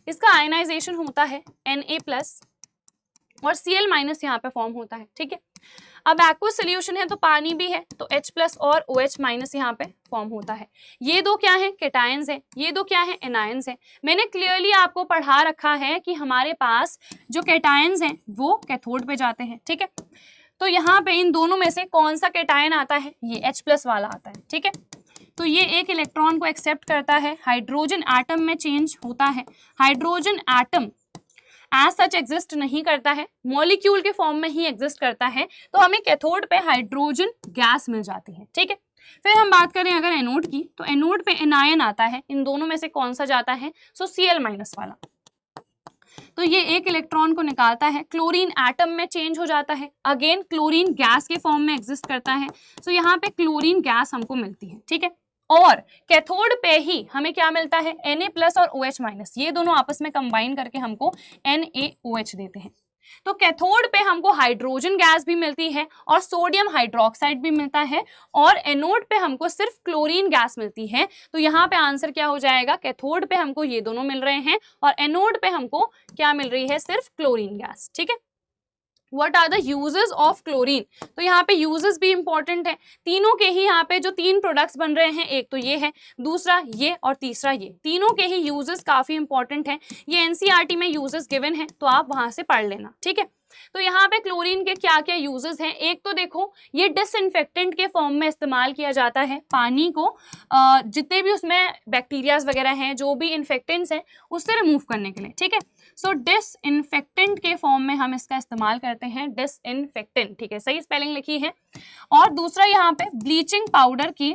इसका आयनाइजेशन होता है Na+ और Cl- यहाँ पे फॉर्म होता है। ठीक है, अब एक्वस सोल्यूशन है तो पानी भी है, तो H+ और OH- यहाँ पे फॉर्म होता है। ये दो क्या है, कैटायंस है, ये दो क्या है, एनायंस है। मैंने क्लियरली आपको पढ़ा रखा है कि हमारे पास जो कैटायंस हैं वो कैथोड पे जाते हैं। ठीक है, तो यहाँ पे इन दोनों में से कौन सा कैटायन आता है, ये H+ वाला आता है। ठीक है, तो ये एक इलेक्ट्रॉन को एक्सेप्ट करता है, हाइड्रोजन एटम में चेंज होता है। Hydrogen atom as such exist नहीं करता है, मॉलिक्यूल के फॉर्म में ही एग्जिस्ट करता है, तो हमें कैथोड पे हाइड्रोजन गैस मिल जाती है। ठीक है, फिर हम बात करें अगर एनोड की, तो एनोड पे एनायन आता है। इन दोनों में से कौन सा जाता है, सो Cl- वाला। तो ये एक इलेक्ट्रॉन को निकालता है, क्लोरीन एटम में चेंज हो जाता है, अगेन क्लोरीन गैस के फॉर्म में एग्जिस्ट करता है, सो यहाँ पे क्लोरीन गैस हमको मिलती है। ठीक है, और कैथोड पे ही हमें क्या मिलता है, Na+ और OH-, ये दोनों आपस में कंबाइन करके हमको NaOH देते हैं। तो कैथोड पे हमको हाइड्रोजन गैस भी मिलती है और सोडियम हाइड्रोक्साइड भी मिलता है, और एनोड पे हमको सिर्फ क्लोरीन गैस मिलती है। तो यहाँ पे आंसर क्या हो जाएगा, कैथोड पे हमको ये दोनों मिल रहे हैं और एनोड पे हमको क्या मिल रही है, सिर्फ क्लोरीन गैस। ठीक है, What are the uses of chlorine. तो यहाँ पे यूजेस भी इंपॉर्टेंट है, तीनों के ही यहाँ पे जो 3 प्रोडक्ट्स बन रहे हैं, एक तो ये है, दूसरा ये और तीसरा ये, तीनों के ही यूजेस काफी इंपॉर्टेंट हैं। ये NCERT में यूजेस गिवन है, तो आप वहां से पढ़ लेना। ठीक है, तो यहाँ पे क्लोरीन के क्या क्या यूजेस हैं, एक तो देखो ये डिसइंफेक्टेंट के फॉर्म में इस्तेमाल किया जाता है, पानी को जितने भी उसमें बैक्टीरियाज वगैरह हैं, जो भी इन्फेक्टेंट्स हैं, उससे रिमूव करने के लिए। ठीक है, सो डिसइंफेक्टेंट के फॉर्म में हम इसका इस्तेमाल करते हैं, डिसइंफेक्टेंट। ठीक है, सही स्पेलिंग लिखी है। और दूसरा यहाँ पे ब्लीचिंग पाउडर की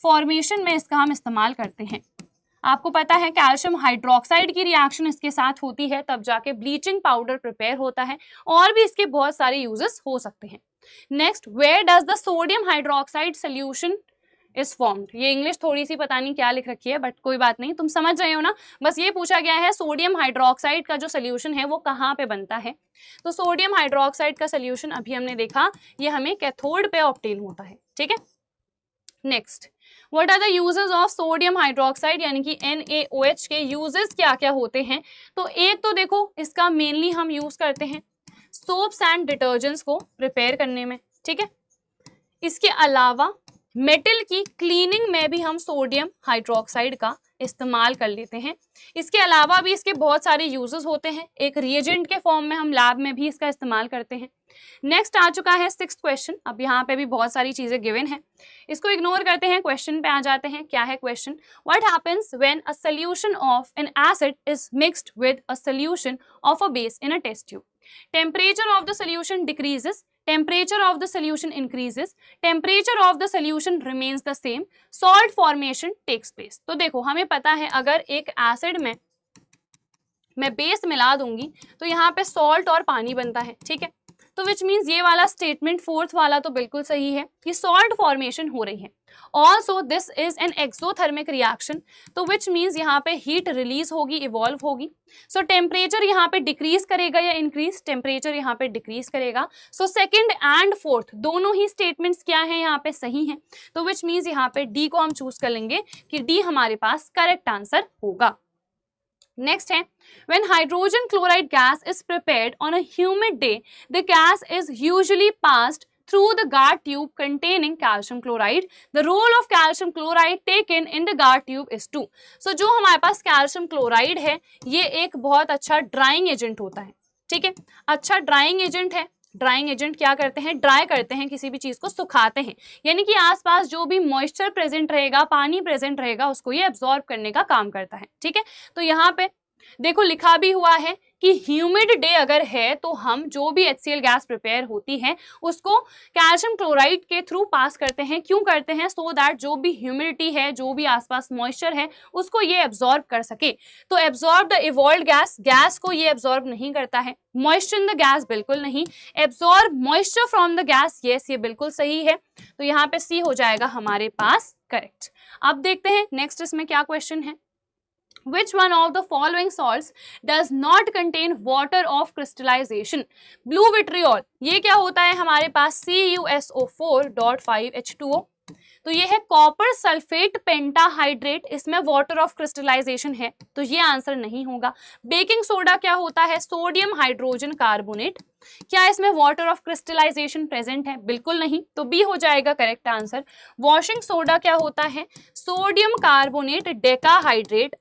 फॉर्मेशन में इसका हम इस्तेमाल करते हैं। आपको पता है कैल्शियम हाइड्रोक्साइड की रिएक्शन इसके साथ होती है, तब जाके ब्लीचिंग पाउडर प्रिपेयर होता है, और भी इसके बहुत सारे यूजेस हो सकते हैं। Next, where does the sodium hydroxide solution is formed. ये इंग्लिश थोड़ी सी पता नहीं क्या लिख रखी है, बट कोई बात नहीं, तुम समझ रहे हो ना। बस ये पूछा गया है सोडियम हाइड्रोक्साइड का जो सोल्यूशन है वो कहाँ पे बनता है। तो सोडियम हाइड्रोक्साइड का सोल्यूशन अभी हमने देखा, ये हमें कैथोड पे ऑब्टेन होता है। ठीक है, next, what are the uses of sodium hydroxide, यानी कि NaOH के यूजेस क्या क्या होते हैं। तो एक तो देखो इसका मेनली हम यूज करते हैं सोप्स एंड डिटर्जेंट्स को प्रिपेयर करने में। ठीक है, इसके अलावा मेटल की क्लीनिंग में भी हम सोडियम हाइड्रोक्साइड का इस्तेमाल कर लेते हैं। इसके अलावा भी इसके बहुत सारे यूजेस होते हैं, एक रिएजेंट के फॉर्म में हम लैब में भी इसका इस्तेमाल करते हैं। नेक्स्ट आ चुका है 6th क्वेश्चन। अब यहाँ पे भी बहुत सारी चीजें गिवन है, इसको इग्नोर करते हैं, क्वेश्चन पे आ जाते हैं। क्या है question, what happens when a solution of an acid is mixed with a solution of a base in a test tube. Temperature of the solution decreases, temperature of the solution increases, temperature of the solution remains the same, salt formation takes place। तो देखो हमें पता है अगर एक acid में मैं base मिला दूंगी तो यहाँ पे सॉल्ट और पानी बनता है, ठीक है। तो विच मीन्स ये वाला स्टेटमेंट फोर्थ वाला तो बिल्कुल सही है कि सॉल्ट फॉर्मेशन हो रही है। Also this is an exothermic reaction, तो विच मीन्स यहाँ पे हीट रिलीज होगी, इवॉल्व होगी। सो टेम्परेचर यहाँ पे डिक्रीज करेगा या इंक्रीज, टेम्परेचर यहाँ पे डिक्रीज करेगा। सो सेकंड एंड फोर्थ दोनों ही स्टेटमेंट्स क्या है यहाँ पे सही हैं, तो विच मीन्स यहाँ पे डी को हम चूज कर लेंगे कि डी हमारे पास करेक्ट आंसर होगा। नेक्स्ट है when hydrogen chloride gas is prepared on a humid day, the gas is usually passed through the guard tube containing calcium chloride. The role of calcium chloride taken in the guard tube is 2. So जो हमारे पास calcium chloride है ये एक बहुत अच्छा drying agent होता है, ठीक है। अच्छा ड्राइंग एजेंट है। ड्राइंग एजेंट क्या करते हैं, ड्राई करते हैं, किसी भी चीज को सुखाते हैं, यानी कि आसपास जो भी मॉइस्चर प्रेजेंट रहेगा, पानी प्रेजेंट रहेगा, उसको ये एब्जॉर्ब करने का काम करता है, ठीक है। तो यहाँ पे देखो लिखा भी हुआ है कि ह्यूमिड डे अगर है तो हम जो भी HCl गैस प्रिपेयर होती है उसको कैल्शियम क्लोराइड के थ्रू पास करते हैं। क्यों करते हैं, सो दैट जो भी ह्यूमिडिटी है, जो भी आसपास मॉइस्चर है, उसको ये एब्जॉर्ब कर सके। तो absorb the evolved gas, gas को ये एब्जॉर्ब नहीं करता है। मॉइस्चर इन द गैस, बिल्कुल नहीं। Absorb moisture from the gas, yes ये बिल्कुल सही है। तो यहाँ पे सी हो जाएगा हमारे पास करेक्ट। अब देखते हैं नेक्स्ट इसमें क्या क्वेश्चन है। Which one of the following salts does not contain water of crystallization? Blue vitriol, ये क्या होता है हमारे पास CuSO4.5H2O। तो ये है कॉपर सल्फेट पेंटाहाइड्रेट, इसमें वाटर ऑफ क्रिस्टलाइजेशन है, तो ये आंसर नहीं होगा। बेकिंग सोडा क्या होता है, सोडियम हाइड्रोजन कार्बोनेट, क्या इसमें वाटर ऑफ क्रिस्टलाइजेशन प्रेजेंट है, बिल्कुल नहीं, तो बी हो जाएगा करेक्ट आंसर। वॉशिंग सोडा क्या होता है, सोडियम कार्बोनेट डेकाहाइड्रेट,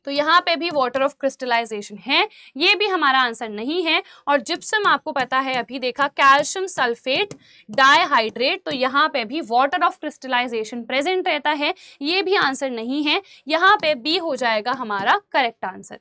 तो यहाँ पे भी वाटर ऑफ क्रिस्टलाइजेशन है, ये भी हमारा आंसर नहीं है। और जिप्सम आपको पता है, अभी देखा कैल्शियम सल्फेट डाइहाइड्रेट, तो यहाँ पे भी वाटर ऑफ क्रिस्टलाइजेशन प्रेजेंट रहता है, ये भी आंसर नहीं है। यहाँ पे बी हो जाएगा हमारा करेक्ट आंसर।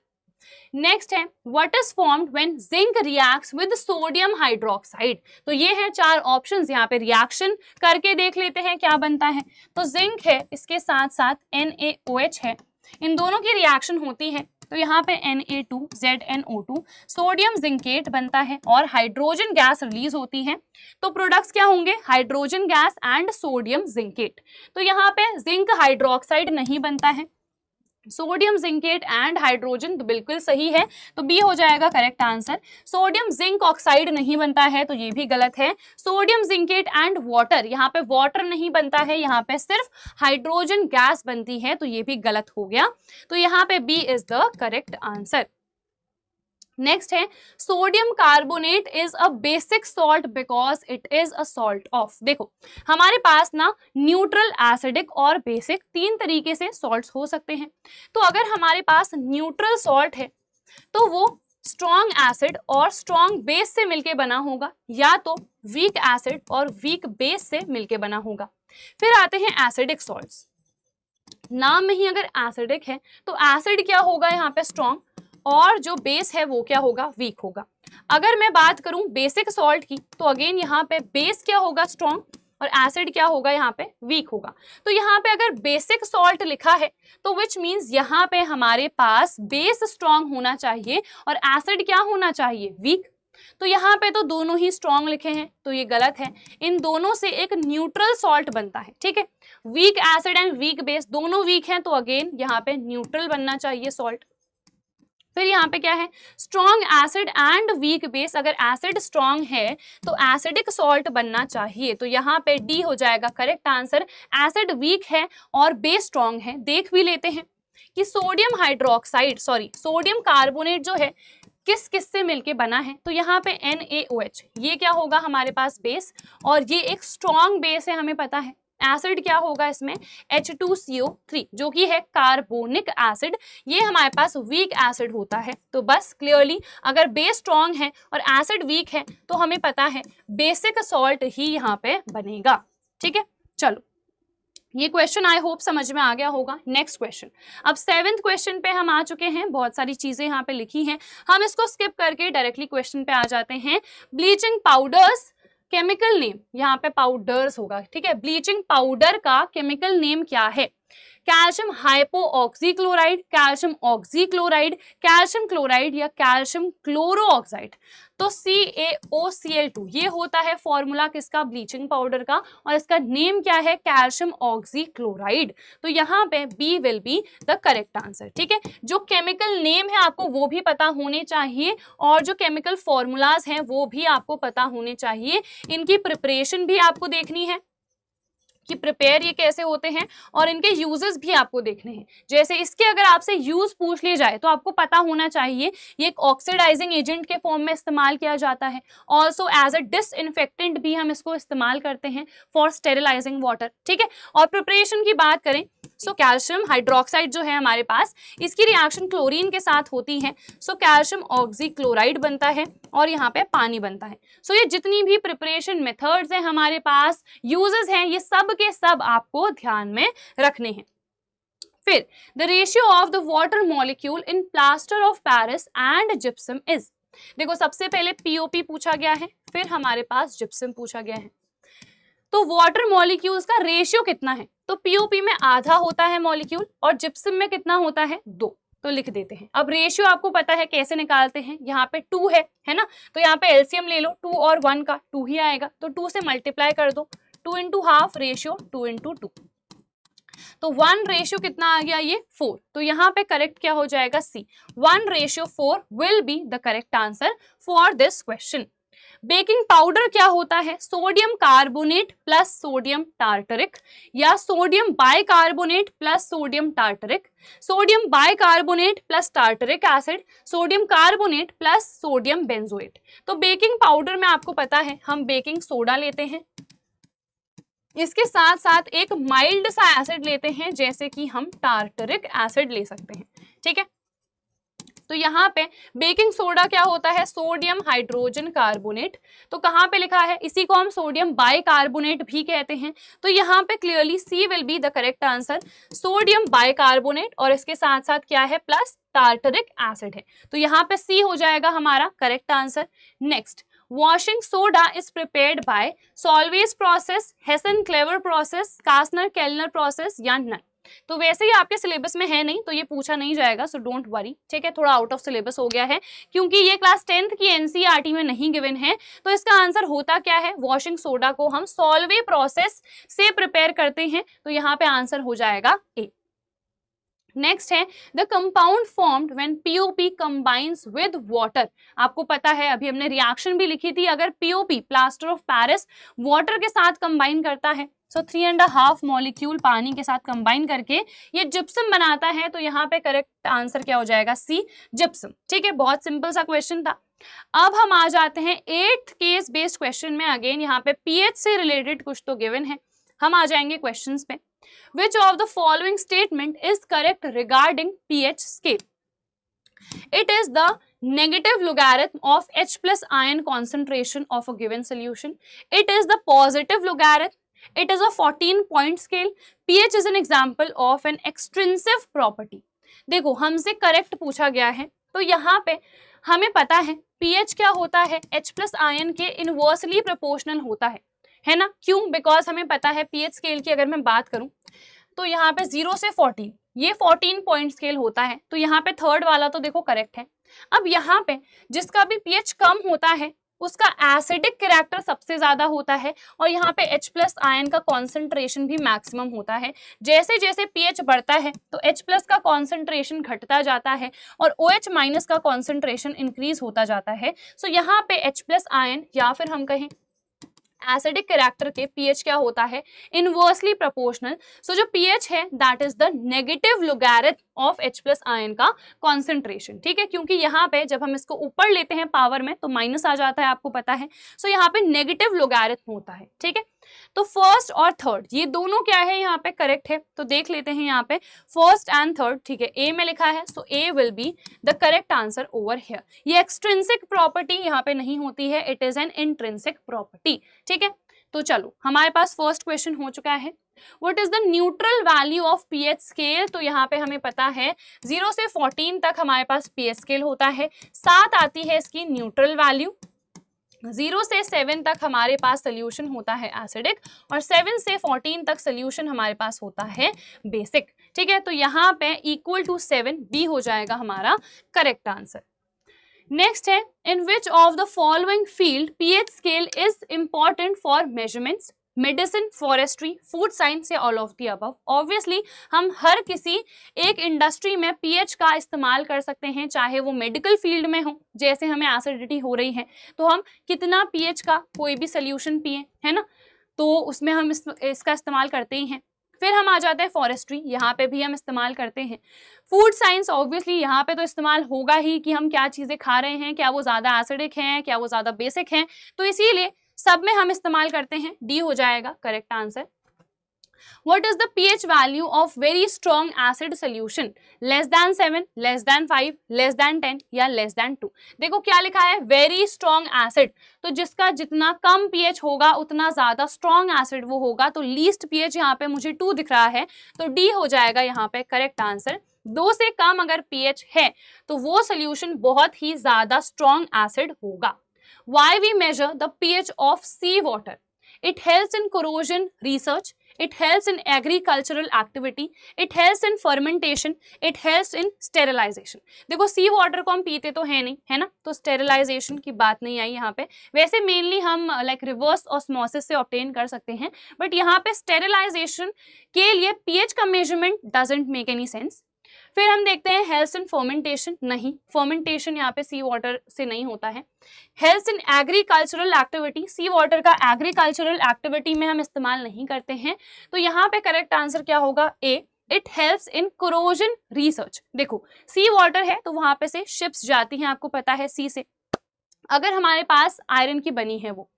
नेक्स्ट है what is formed when zinc reacts with sodium hydroxide. तो ये है चार ऑप्शंस, यहाँ पे रिएक्शन करके देख लेते हैं क्या बनता है। तो जिंक है, इसके साथ साथ NaOH है, इन दोनों की रिएक्शन होती है, तो यहाँ पे Na2ZNO2 सोडियम जिंकेट बनता है और हाइड्रोजन गैस रिलीज होती है। तो प्रोडक्ट्स क्या होंगे, hydrogen gas and sodium zincate. तो यहाँ पे जिंक हाइड्रोक्साइड नहीं बनता है, सोडियम जिंकेट एंड हाइड्रोजन तो बिल्कुल सही है, तो बी हो जाएगा correct answer. Sodium zinc oxide नहीं बनता है, तो ये भी गलत है। सोडियम जिंकेट एंड वाटर, यहाँ पे वाटर नहीं बनता है, यहाँ पे सिर्फ हाइड्रोजन गैस बनती है, तो ये भी गलत हो गया। तो यहाँ पे B is the correct answer. Next है sodium carbonate is a basic salt because it is a salt of. देखो हमारे पास ना न्यूट्रल, एसिडिक और बेसिक तीन तरीके से सॉल्ट्स हो सकते हैं। तो अगर हमारे पास न्यूट्रल सॉल्ट है तो वो स्ट्रॉन्ग एसिड और स्ट्रॉन्ग बेस से मिलके बना होगा, या तो वीक एसिड और वीक बेस से मिलके बना होगा। फिर आते हैं एसिडिक सॉल्ट्स, नाम में ही अगर एसिडिक है तो एसिड क्या होगा यहाँ पे स्ट्रॉन्ग, और जो बेस है वो क्या होगा, वीक होगा। अगर मैं बात करूं बेसिक सॉल्ट की तो अगेन यहाँ पे बेस क्या होगा, स्ट्रॉन्ग, और एसिड क्या होगा यहाँ पे, वीक होगा। तो यहाँ पे अगर बेसिक सॉल्ट लिखा है तो विच मीन्स यहाँ पे हमारे पास बेस स्ट्रॉन्ग होना चाहिए और एसिड क्या होना चाहिए, वीक। तो यहाँ पे तो दोनों ही स्ट्रॉन्ग लिखे हैं, तो ये गलत है। इन दोनों से एक न्यूट्रल सॉल्ट बनता है, ठीक है। Weak acid and weak base दोनों वीक हैं, तो अगेन यहाँ पे न्यूट्रल बनना चाहिए सॉल्ट। फिर यहाँ पे क्या है, strong acid and weak base, अगर एसिड स्ट्रॉन्ग है तो एसिडिक सॉल्ट बनना चाहिए, तो यहाँ पे डी हो जाएगा करेक्ट आंसर। एसिड वीक है और बेस स्ट्रॉन्ग है। देख भी लेते हैं कि sodium hydroxide, sorry sodium carbonate जो है किस किस से मिलके बना है, तो यहाँ पे NaOH, ये क्या होगा हमारे पास बेस, और ये एक स्ट्रॉन्ग बेस है, हमें पता है। एसिड क्या होगा इसमें, H2CO3 जो कि है कार्बोनिक एसिड, ये हमारे पास वीक एसिड होता है। तो बस क्लियरली अगर बेस स्ट्रॉन्ग है और एसिड वीक है तो हमें पता है बेसिक सॉल्ट ही यहाँ पे बनेगा, ठीक है। चलो ये क्वेश्चन आई होप समझ में आ गया होगा। नेक्स्ट क्वेश्चन, अब 7th क्वेश्चन पे हम आ चुके हैं। बहुत सारी चीजें यहाँ पे लिखी हैं, हम इसको स्किप करके डायरेक्टली क्वेश्चन पे आ जाते हैं। ब्लीचिंग पाउडर्स केमिकल नेम, यहाँ पे पाउडर्स होगा, ठीक है। ब्लीचिंग पाउडर का केमिकल नेम क्या है, calcium hypooxychloride, calcium oxychloride, calcium chloride या कैल्शियम क्लोरोऑक्साइड। तो CaOCl2 ये होता है फॉर्मूला किसका, ब्लीचिंग पाउडर का, और इसका नेम क्या है, कैल्शियम ऑक्सीक्लोराइड। तो यहाँ पे B will be the correct answer. ठीक है, जो केमिकल नेम है आपको वो भी पता होने चाहिए और जो केमिकल फॉर्मूलाज हैं वो भी आपको पता होने चाहिए। इनकी प्रिपरेशन भी आपको देखनी है कि प्रिपेयर ये कैसे होते हैं, और इनके यूजेस भी आपको देखने हैं। जैसे इसके अगर आपसे यूज पूछ लिए जाए तो आपको पता होना चाहिए ये एक ऑक्सीडाइजिंग एजेंट के फॉर्म में इस्तेमाल किया जाता है। ऑल्सो एज अ डिसइंफेक्टेंट भी हम इसको इस्तेमाल करते हैं फॉर स्टेरिलाइजिंग वाटर। ठीक है, और प्रिपरेशन की बात करें सो कैल्शियम हाइड्रोक्साइड जो है हमारे पास, इसकी रिएक्शन क्लोरीन के साथ होती है, सो कैल्शियम ऑक्सीक्लोराइड बनता है और यहाँ पे पानी बनता है। सो ये जितनी भी प्रिपरेशन मेथड्स हैं हमारे पास, यूजेस हैं, ये सब के सब आपको ध्यान में रखने हैं। फिर the ratio of the water molecule in plaster of Paris and gypsum is. देखो सबसे पहले पीओपी पूछा गया है, फिर हमारे पास जिप्सम पूछा गया है। तो वाटर मॉलिक्यूल्स का रेशियो कितना है, तो पीओपी में आधा होता है मॉलिक्यूल और जिप्सम में कितना होता है, 2। तो लिख देते हैं। अब रेशियो आपको पता है कैसे निकालते हैं, यहाँ पे 2 है ना, तो यहाँ पे एलसीएम ले लो, 2 और 1 का 2 ही आएगा, तो 2 से मल्टीप्लाई कर दो, 2 इंटू हाफ रेशियो 2 इंटू 2, तो 1 रेशियो कितना आ गया, ये 4। तो यहाँ पे करेक्ट क्या हो जाएगा, C, 1:4 will be the correct answer for this question. Baking powder क्या होता है, sodium carbonate plus sodium tartaric या sodium bicarbonate plus sodium tartaric, sodium bicarbonate plus tartaric acid, sodium carbonate plus sodium benzoate. तो baking powder में आपको पता है हम बेकिंग सोडा लेते हैं, इसके साथ साथ एक माइल्ड सा एसिड लेते हैं जैसे कि हम टार्टरिक एसिड ले सकते हैं। ठीक है, तो यहाँ पे बेकिंग सोडा क्या होता है, सोडियम हाइड्रोजन कार्बोनेट। तो कहाँ पे लिखा है, इसी को हम सोडियम बाइकार्बोनेट भी कहते हैं। तो यहाँ पे clearly see will be the correct answer, sodium bicarbonate, और इसके साथ साथ क्या है, प्लस टार्टरिक एसिड है। तो यहाँ पे सी हो जाएगा हमारा correct answer. Next, washing soda is prepared by Solvay process, Hessen Clever process, Castner Kellner process या नन। तो वैसे ही आपके सिलेबस में है नहीं तो ये पूछा नहीं जाएगा, सो डोंट वरी। ठीक है, थोड़ा आउट ऑफ सिलेबस हो गया है क्योंकि ये क्लास 10th की एनसीईआरटी में नहीं गिवन है। तो इसका आंसर होता क्या है, वॉशिंग सोडा को हम सॉल्वे प्रोसेस से प्रिपेयर करते हैं, तो यहाँ पे आंसर हो जाएगा ए। नेक्स्ट है the compound formed when POP combines with water. आपको पता है अभी हमने रिएक्शन भी लिखी थी, अगर POP plaster of Paris water के साथ कंबाइन करता है, सो 3.5 मॉलिक्यूल पानी के साथ कंबाइन करके ये जिप्सम बनाता है, तो यहाँ पे करेक्ट आंसर क्या हो जाएगा, सी, जिप्सम। ठीक है, बहुत सिंपल सा क्वेश्चन था। अब हम आ जाते हैं 8th केस बेस्ड क्वेश्चन में। अगेन यहाँ पे पीएच से रिलेटेड कुछ तो गिवन है, हम आ जाएंगे क्वेश्चंस पे। Which of the following statement is correct regarding pH scale? It is the negative logarithm of H plus ion concentration of a given solution. It is the positive logarithm. It is a 14-point scale. pH is an example of an extrinsic property. देखो हमसे correct पूछा गया है, तो यहाँ पे हमें पता है pH क्या होता है, H plus ion के इनवर्सली प्रोपोर्शनल होता है ना। क्यों, बिकॉज हमें पता है पीएच स्केल की अगर मैं बात करूं तो यहाँ पे 0 से 14 ये 14 पॉइंट स्केल होता है, तो यहाँ पे थर्ड वाला तो देखो करेक्ट है। अब यहाँ पे जिसका भी पीएच कम होता है उसका एसिडिक कैरेक्टर सबसे ज्यादा होता है, और यहाँ पे H प्लस आयन का कॉन्सेंट्रेशन भी मैक्सिमम होता है। जैसे जैसे पीएच बढ़ता है तो H प्लस का कॉन्सेंट्रेशन घटता जाता है और OH माइनस का कॉन्सेंट्रेशन इंक्रीज होता जाता है। सो यहाँ पे H प्लस आयन या फिर हम कहें एसिडिक कैरेक्टर के पीएच क्या होता है, इनवर्सली प्रोपोर्शनल। सो जो पीएच है that is the negative logarithm of H plus ion का कॉन्सेंट्रेशन। ठीक है, क्योंकि यहाँ पे जब हम इसको ऊपर लेते हैं पावर में तो माइनस आ जाता है, आपको पता है। सो यहाँ पे नेगेटिव लोगैरिथम होता है। ठीक है, तो फर्स्ट और थर्ड ये दोनों क्या है यहाँ पे करेक्ट है, तो देख लेते हैं यहाँ पे फर्स्ट एंड थर्ड। ठीक है, ए में लिखा है, so A will be the correct answer over here. ये एक्सट्रिंसिक प्रॉपर्टी यहाँ पे नहीं होती है, it is an intrinsic property. ठीक है, तो चलो हमारे पास फर्स्ट क्वेश्चन हो चुका है। What is the neutral value of pH scale? तो यहाँ पे हमें पता है 0 से 14 तक हमारे पास पीएच स्केल होता है, 7 आती है इसकी न्यूट्रल वैल्यू, 0 से 7 तक हमारे पास सोल्यूशन होता है एसिडिक और 7 से 14 तक सोल्यूशन हमारे पास होता है बेसिक। ठीक है, तो यहाँ पे इक्वल टू 7 बी हो जाएगा हमारा करेक्ट आंसर। नेक्स्ट है, in which of the following field pH scale is important for measurements, medicine, forestry, food science या all of the above. Obviously हम हर किसी एक इंडस्ट्री में पीएच का इस्तेमाल कर सकते हैं, चाहे वो मेडिकल फील्ड में हो, जैसे हमें एसिडिटी हो रही है तो हम कितना पीएच का कोई भी सोल्यूशन पिए, है ना, तो उसमें हम इसका इस्तेमाल करते ही हैं। फिर हम आ जाते हैं फॉरेस्ट्री, यहाँ पे भी हम इस्तेमाल करते हैं। फूड साइंस ऑब्वियसली यहाँ पे तो इस्तेमाल होगा ही कि हम क्या चीज़ें खा रहे हैं, क्या वो ज़्यादा एसिडिक हैं, क्या वो ज़्यादा बेसिक हैं, तो इसीलिए सब में हम इस्तेमाल करते हैं। डी हो जाएगा correct answer. What is the pH value of very strong acid solution? Less than 7, less than 5, less than 10 या less than 2? देखो क्या लिखा है, very strong acid, तो जिसका जितना कम pH होगा उतना ज्यादा strong acid वो होगा, तो least pH यहाँ पे मुझे 2 दिख रहा है, तो D हो जाएगा यहाँ पे करेक्ट आंसर। 2 से कम अगर pH है तो वो सोल्यूशन बहुत ही ज्यादा strong acid होगा। Why we measure the pH of sea water? It helps in corrosion research, it helps in agricultural activity, it helps in fermentation, it helps in sterilization। देखो sea water को हम पीते तो है नहीं, है ना, तो स्टेरिलाइजेशन की बात नहीं आई यहाँ पे। वैसे मेनली हम लाइक रिवर्स ऑस्मोसिस से ऑब्टेन कर सकते हैं, बट यहाँ पे स्टेरिलाइजेशन के लिए पीएच का measurement doesn't make any sense. फिर हम देखते हैं हेल्प्स इन फर्मेंटेशन, नहीं, फर्मेंटेशन यहाँ पे सी वाटर से नहीं होता है। Helps in agricultural activity, sea water का एग्रीकल्चरल एक्टिविटी में हम इस्तेमाल नहीं करते हैं, तो यहाँ पे करेक्ट आंसर क्या होगा, A. It helps in corrosion research. देखो सी वाटर है तो वहां पे से शिप्स जाती हैं, आपको पता है सी से, अगर हमारे पास आयरन की बनी है वो,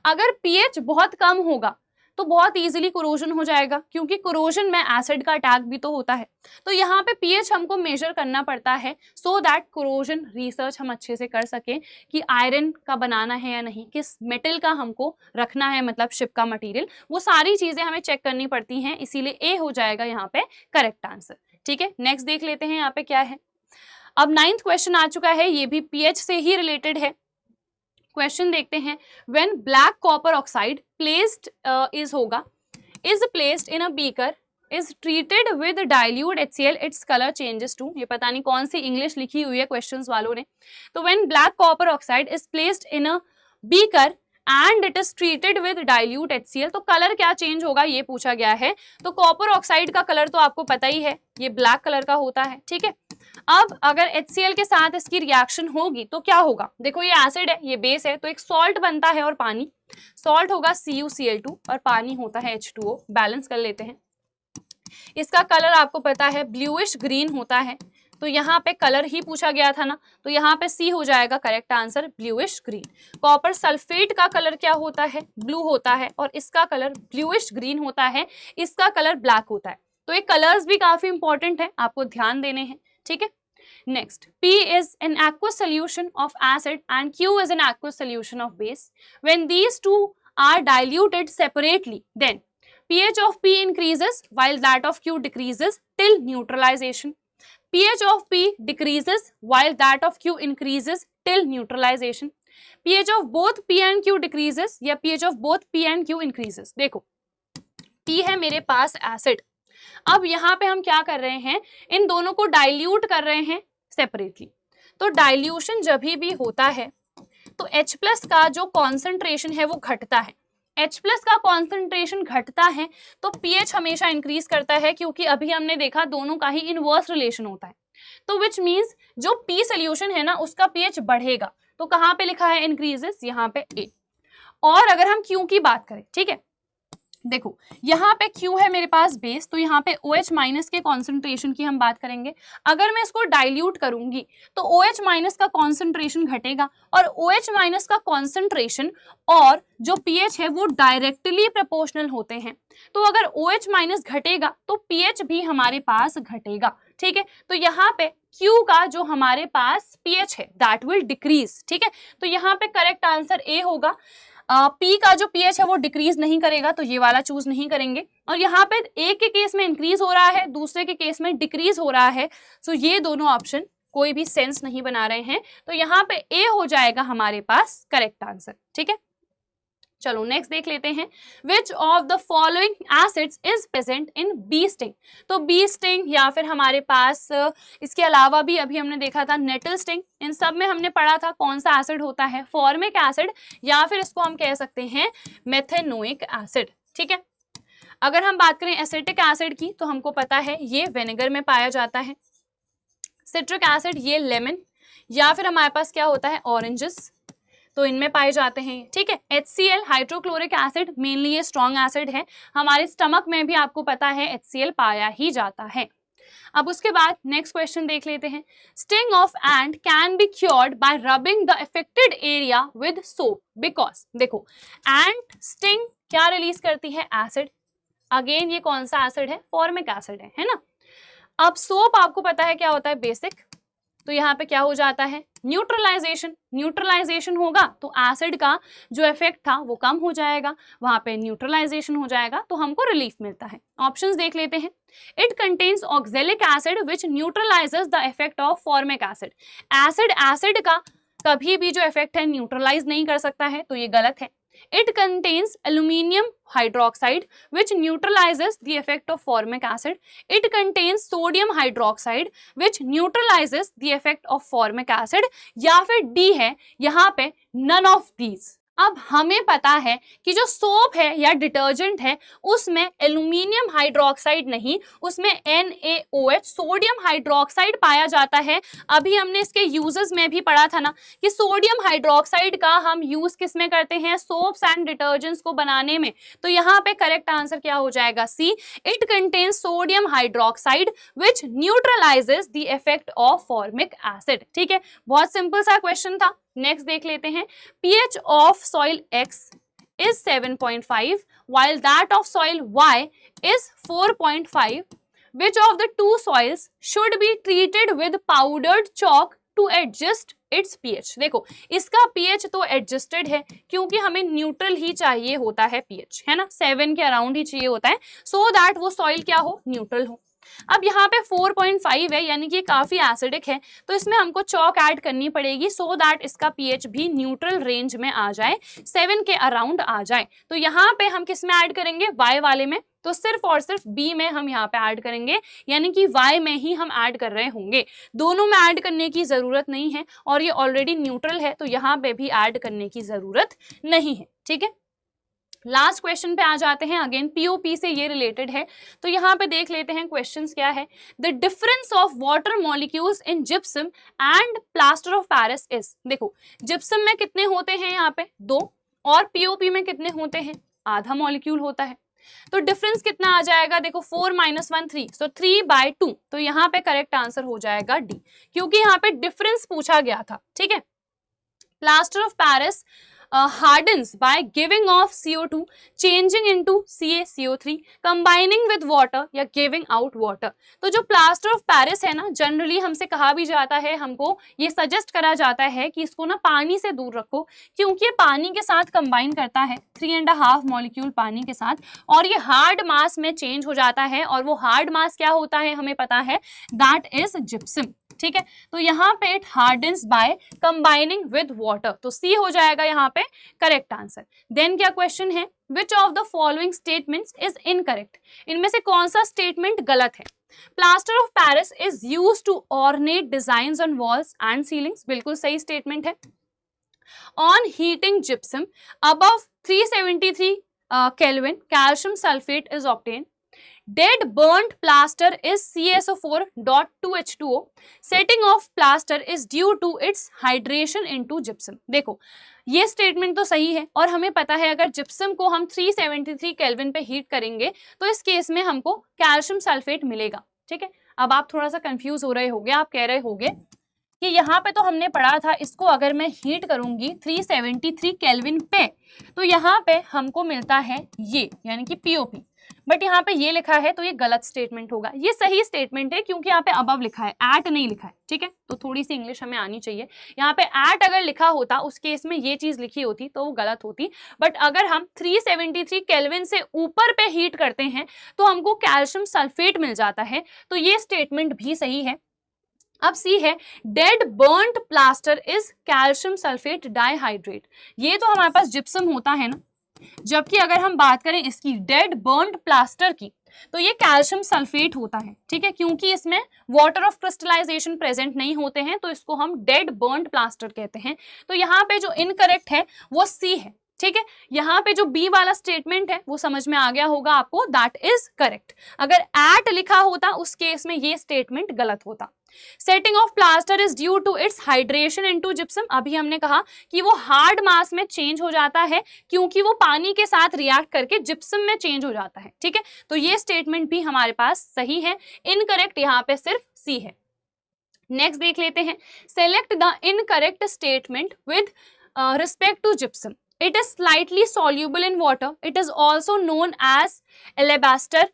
अगर पीएच बहुत कम होगा तो बहुत इजीली कोरोजन हो जाएगा, क्योंकि कोरोजन में एसिड का अटैक भी तो होता है। तो यहाँ पे पीएच हमको मेजर करना पड़ता है सो दैट कोरोजन रिसर्च हम अच्छे से कर सकें कि आयरन का बनाना है या नहीं, किस मेटल का हमको रखना है, मतलब शिप का मटेरियल, वो सारी चीजें हमें चेक करनी पड़ती हैं, इसीलिए ए हो जाएगा यहाँ पे करेक्ट आंसर। ठीक है, नेक्स्ट देख लेते हैं यहाँ पे क्या है। अब 9th क्वेश्चन आ चुका है, ये भी पीएच से ही रिलेटेड है। क्वेश्चन देखते हैं, when black copper oxide placed is placed in a beaker is treated with dilute HCl its colour changes to. ये पता नहीं कौन सी इंग्लिश लिखी हुई है क्वेश्चंस वालों ने। तो when black copper oxide is placed in a beaker and it is treated with dilute HCl, तो कलर क्या चेंज होगा ये पूछा गया है। तो कॉपर ऑक्साइड का कलर तो आपको पता ही है, ये ब्लैक कलर का होता है। ठीक है, अब अगर HCl के साथ इसकी रिएक्शन होगी तो क्या होगा, देखो ये एसिड है, ये बेस है, तो एक सॉल्ट बनता है और पानी, सॉल्ट होगा CuCl2 और पानी होता है H2O। बैलेंस कर लेते हैं, इसका कलर आपको पता है ब्लूइश ग्रीन होता है, तो यहाँ पे कलर ही पूछा गया था ना, तो यहाँ पे सी हो जाएगा correct answer, bluish green. Copper sulphate का कलर क्या होता है, ब्लू होता है, और इसका कलर ब्लूइश ग्रीन होता है, इसका कलर ब्लैक होता है। तो ये कलर्स भी काफी इंपॉर्टेंट है, आपको ध्यान देने हैं। ठीक है, next, P is an aqueous solution of acid and Q is an aqueous solution of base. When these two are diluted separately, then pH of P increases while that of Q decreases till neutralization. pH of P decreases while that of Q increases till neutralization. pH of both P and Q decreases या pH of both P and Q increases। देखो P है मेरे पास acid, अब यहाँ पे हम क्या कर रहे हैं, इन दोनों को डाइल्यूट कर रहे हैं सेपरेटली। तो डाइल्यूशन जब भी होता है तो H+ का जो कॉन्सेंट्रेशन है वो घटता है। H+ का कॉन्सेंट्रेशन घटता है तो pH हमेशा इंक्रीज करता है, क्योंकि अभी हमने देखा दोनों का ही इनवर्स रिलेशन होता है। तो विच मीन्स जो P सोल्यूशन है ना उसका pH बढ़ेगा, तो कहाँ पे लिखा है इंक्रीजेस, यहाँ पे A। और अगर हम Q की बात करें, ठीक है, देखो यहाँ पे Q है मेरे पास बेस, तो यहाँ पे OH- के कॉन्सेंट्रेशन की हम बात करेंगे। अगर मैं इसको डाइल्यूट करूंगी तो OH- का कॉन्सेंट्रेशन घटेगा, और OH- का कॉन्सेंट्रेशन और जो pH है वो डायरेक्टली प्रोपोर्शनल होते हैं। तो अगर OH- घटेगा तो pH भी हमारे पास घटेगा। ठीक है, तो यहाँ पे Q का जो हमारे पास pH है दैट विल डिक्रीज। ठीक है, तो यहाँ पे करेक्ट आंसर A होगा। P का जो pH है वो डिक्रीज नहीं करेगा, तो ये वाला चूज नहीं करेंगे। और यहाँ पे एक के केस में इंक्रीज हो रहा है, दूसरे के केस में डिक्रीज हो रहा है, सो ये दोनों ऑप्शन कोई भी सेंस नहीं बना रहे हैं, तो यहाँ पे ए हो जाएगा हमारे पास करेक्ट आंसर। ठीक है, चलो नेक्स्ट देख लेते हैं, which of the following acids is present in bee sting. तो बी स्टिंग या फिर हमारे पास इसके अलावा भी अभी हमने देखा था नेटल स्टिंग, इन सब में हमने पढ़ा था कौन सा एसिड होता है, फॉर्मिक एसिड, या फिर इसको हम कह सकते हैं मेथेनोइक एसिड। ठीक है, अगर हम बात करें एसिटिक एसिड की तो हमको पता है ये विनेगर में पाया जाता है, सिट्रिक एसिड ये लेमन, या फिर हमारे पास क्या होता है ऑरेंजेस, तो इनमें पाए जाते हैं। ठीक है, HCl हाइड्रोक्लोरिक एसिड मेनली ये स्ट्रॉन्ग एसिड है, हमारे स्टमक में भी आपको पता है HCl पाया ही जाता है। अब उसके बाद नेक्स्ट क्वेश्चन देख लेते हैं, sting of ant can be cured by rubbing the affected area with soap because. देखो एंट स्टिंग क्या रिलीज करती है, एसिड, अगेन ये कौन सा एसिड है, फॉर्मिक एसिड है ना। अब सोप आपको पता है क्या होता है, बेसिक, तो यहाँ पे क्या हो जाता है न्यूट्रलाइजेशन, न्यूट्रलाइजेशन होगा तो एसिड का जो इफेक्ट था वो कम हो जाएगा, वहां पे न्यूट्रलाइजेशन हो जाएगा तो हमको रिलीफ मिलता है। ऑप्शंस देख लेते हैं, it contains oxalic acid which neutralizes the effect of formic acid. Acid का कभी भी जो इफेक्ट है न्यूट्रलाइज नहीं कर सकता है, तो ये गलत है। It contains aluminium hydroxide which neutralizes the effect of formic acid. It contains sodium hydroxide which neutralizes the effect of formic acid. या फिर D है यहाँ पे none of these। अब हमें पता है कि जो सोप है या डिटर्जेंट है उसमें एल्यूमिनियम हाइड्रोक्साइड नहीं, उसमें NaOH सोडियम हाइड्रोक्साइड पाया जाता है। अभी हमने इसके यूजेस में भी पढ़ा था ना कि सोडियम हाइड्रोक्साइड का हम यूज किस में करते हैं, सोप्स एंड डिटर्जेंट्स को बनाने में। तो यहाँ पे करेक्ट आंसर क्या हो जाएगा, C, it contains sodium hydroxide which neutralizes the effect of formic acid. ठीक है, बहुत सिंपल सा क्वेश्चन था। नेक्स्ट देख लेते हैं, pH of soil X is 7.5 while that of soil Y is 4.5. Which of the two soils should be treated with powdered chalk to adjust its pH? देखो इसका pH तो एडजस्टेड है क्योंकि हमें न्यूट्रल ही चाहिए होता है, pH है ना 7 के अराउंड ही चाहिए होता है, सो दैट वो सॉइल क्या हो, न्यूट्रल हो। अब यहाँ पे 4.5 है यानी कि काफी एसिडिक है, तो इसमें हमको चॉक ऐड करनी पड़ेगी सो दैट इसका पीएच भी न्यूट्रल रेंज में आ जाए, 7 के अराउंड आ जाए। तो यहाँ पे हम किस में ऐड करेंगे, वाई वाले में, तो सिर्फ और सिर्फ बी में हम यहाँ पे ऐड करेंगे, यानी कि वाई में ही हम ऐड कर रहे होंगे, दोनों में ऐड करने की जरूरत नहीं है और ये ऑलरेडी न्यूट्रल है तो यहाँ पे भी ऐड करने की जरूरत नहीं है। ठीक है, लास्ट क्वेश्चन पे आ जाते हैं, अगेन पीओपी से ये रिलेटेड है, तो यहाँ पे देख लेते हैं क्वेश्चंस क्या है। The difference of water molecules in gypsum and plaster of Paris is. देखो जिप्सम में कितने होते हैं यहाँ पे 2 और पीओपी में कितने होते हैं, आधा मॉलिक्यूल होता है, तो डिफरेंस कितना आ जाएगा, देखो 4 - 1 3, सो 3/2, तो यहाँ पे करेक्ट आंसर हो जाएगा डी, क्योंकि यहाँ पे डिफरेंस पूछा गया था। ठीक है, plaster of Paris hardens by giving off CO2, changing into CaCO3, combining with water या giving out water। तो जो प्लास्टर ऑफ पेरिस है ना, जनरली हमसे कहा भी जाता है, हमको ये सजेस्ट करा जाता है कि इसको ना पानी से दूर रखो, क्योंकि ये पानी के साथ कंबाइन करता है 3.5 मॉलिक्यूल पानी के साथ, और ये हार्ड मास में चेंज हो जाता है, और वो हार्ड मास क्या होता है हमें पता है, दैट इज जिप्सम। ठीक है, तो यहाँ पे it hardens by combining with water, तो सी हो जाएगा यहाँ पे करेक्ट आंसर। देन क्या क्वेश्चन है, which of the following statements is incorrect, इनमें से कौन सा स्टेटमेंट गलत है। Plaster of Paris is used to ornate designs on walls and ceilings, बिल्कुल सही स्टेटमेंट है। On heating gypsum above 373 kelvin calcium sulphate is obtained. Dead burnt plaster is CaSO4.2H2O. Setting of plaster is due to its hydration into gypsum. देखो ये statement तो सही है और हमें पता है अगर जिप्सम को हम 373 केल्विन पे हीट करेंगे तो इस केस में हमको कैल्शियम सल्फेट मिलेगा। ठीक है, अब आप थोड़ा सा कंफ्यूज हो रहे होंगे, आप कह रहे होंगे कि यहाँ पे तो हमने पढ़ा था इसको अगर मैं हीट करूंगी 373 केल्विन पे तो यहाँ पे हमको मिलता है ये, यानी कि पीओपी, बट यहाँ पे ये लिखा है तो ये गलत स्टेटमेंट होगा। ये सही स्टेटमेंट है क्योंकि यहाँ पे अबव लिखा है, एट नहीं लिखा है। ठीक है, तो थोड़ी सी इंग्लिश हमें आनी चाहिए। यहाँ पे एट अगर लिखा होता उस केस में ये चीज लिखी होती तो वो गलत होती, बट अगर हम 373 केल्विन से ऊपर पे हीट करते हैं तो हमको कैल्शियम सल्फेट मिल जाता है, तो ये स्टेटमेंट भी सही है। अब सी है dead burned plaster is calcium sulphate dihydrate. ये तो हमारे पास जिप्सम होता है ना, जबकि अगर हम बात करें इसकी डेड बर्न्ड प्लास्टर की तो ये कैल्शियम सल्फेट होता है, ठीक है, क्योंकि इसमें वाटर ऑफ क्रिस्टलाइजेशन प्रेजेंट नहीं होते हैं तो इसको हम डेड बर्न्ड प्लास्टर कहते हैं। तो यहाँ पे जो इनकरेक्ट है वो सी है, ठीक है। यहाँ पे जो बी वाला स्टेटमेंट है वो समझ में आ गया होगा आपको, दैट इज करेक्ट। अगर एट लिखा होता उस केस में ये स्टेटमेंट गलत होता। Setting of plaster is due to its hydration into gypsum. अभी हमने कहा कि वो हार्ड मास में चेंज हो जाता है क्योंकि वो पानी के साथ रिएक्ट करके जिप्सम में चेंज हो जाता है, ठीक है। तो ये स्टेटमेंट भी हमारे पास सही है, इनकरेक्ट यहाँ पे सिर्फ सी है। नेक्स्ट देख लेते हैं, select the incorrect statement with respect to gypsum. It is slightly soluble in water. It is also known as alabaster.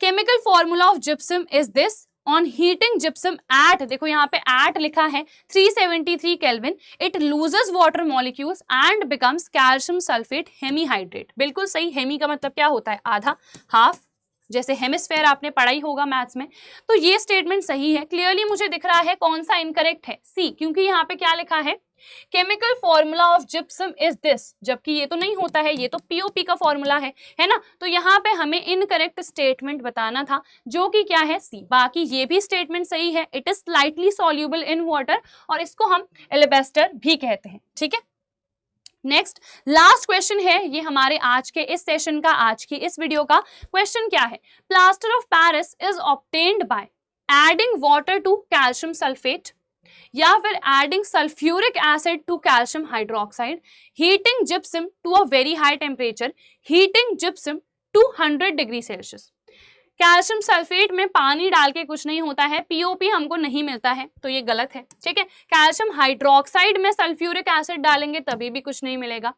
Chemical formula of gypsum is this. On heating gypsum at, देखो यहाँ पे at लिखा है 373 Kelvin, it loses water molecules and becomes calcium sulfate hemihydrate. बिल्कुल सही, Hemy का मतलब क्या होता है, आधा, हाफ, जैसे हेमिस्फेयर आपने पढ़ाई होगा मैथ्स में। तो ये स्टेटमेंट सही है। क्लियरली मुझे दिख रहा है कौन सा इनकरेक्ट है, सी, क्योंकि यहाँ पे क्या लिखा है, chemical formula of gypsum is this, जबकि ये तो नहीं होता है, ये तो पीओपी का फॉर्मूला है ना। तो यहाँ पे हमें इनकरेक्ट स्टेटमेंट बताना था जो कि क्या है, सी। बाकी ये भी स्टेटमेंट सही है, it is slightly soluble in water, और इसको हम एलेबेस्टर भी कहते हैं, ठीक है। नेक्स्ट लास्ट क्वेश्चन है, ये हमारे आज के इस सेशन का, आज की इस वीडियो का क्वेश्चन क्या है, plaster of Paris is obtained by adding water to calcium sulphate या फिर adding sulphuric acid to calcium hydroxide, heating gypsum to a very high temperature, heating gypsum to 100 degree Celsius. Calcium sulphate में पानी डाल के कुछ नहीं होता है, पीओपी हमको नहीं मिलता है, तो ये गलत है, ठीक है। कैल्शियम हाइड्रोक्साइड में सल्फ्यूरिक एसिड डालेंगे तभी भी कुछ नहीं मिलेगा।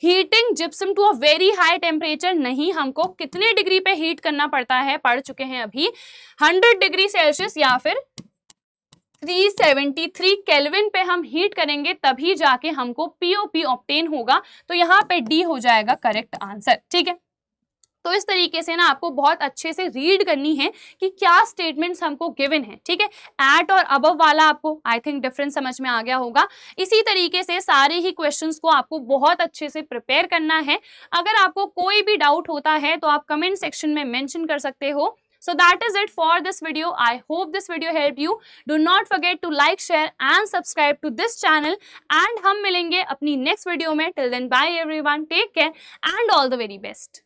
Heating gypsum to a very high temperature, नहीं, हमको कितने डिग्री पे हीट करना पड़ता है, पढ़ चुके हैं अभी, 100 डिग्री सेल्सियस या फिर 373 केल्विन पे हम हीट करेंगे तभी जाके हमको पीओपी ऑब्टेन होगा। तो यहाँ पे डी हो जाएगा करेक्ट आंसर, ठीक है। तो इस तरीके से ना आपको बहुत अच्छे से रीड करनी है कि क्या स्टेटमेंट्स हमको गिवन है, ठीक है। एट और अबव वाला आपको आई थिंक डिफरेंस समझ में आ गया होगा। इसी तरीके से सारे ही क्वेश्चंस को आपको बहुत अच्छे से प्रिपेयर करना है। अगर आपको कोई भी डाउट होता है तो आप कमेंट सेक्शन में मेंशन कर सकते हो। So that is it for this video. I hope this video helped you. Do not forget to like, share and subscribe to this channel. And हम मिलेंगे अपनी next video में. Till then, bye everyone. Take care and all the very best.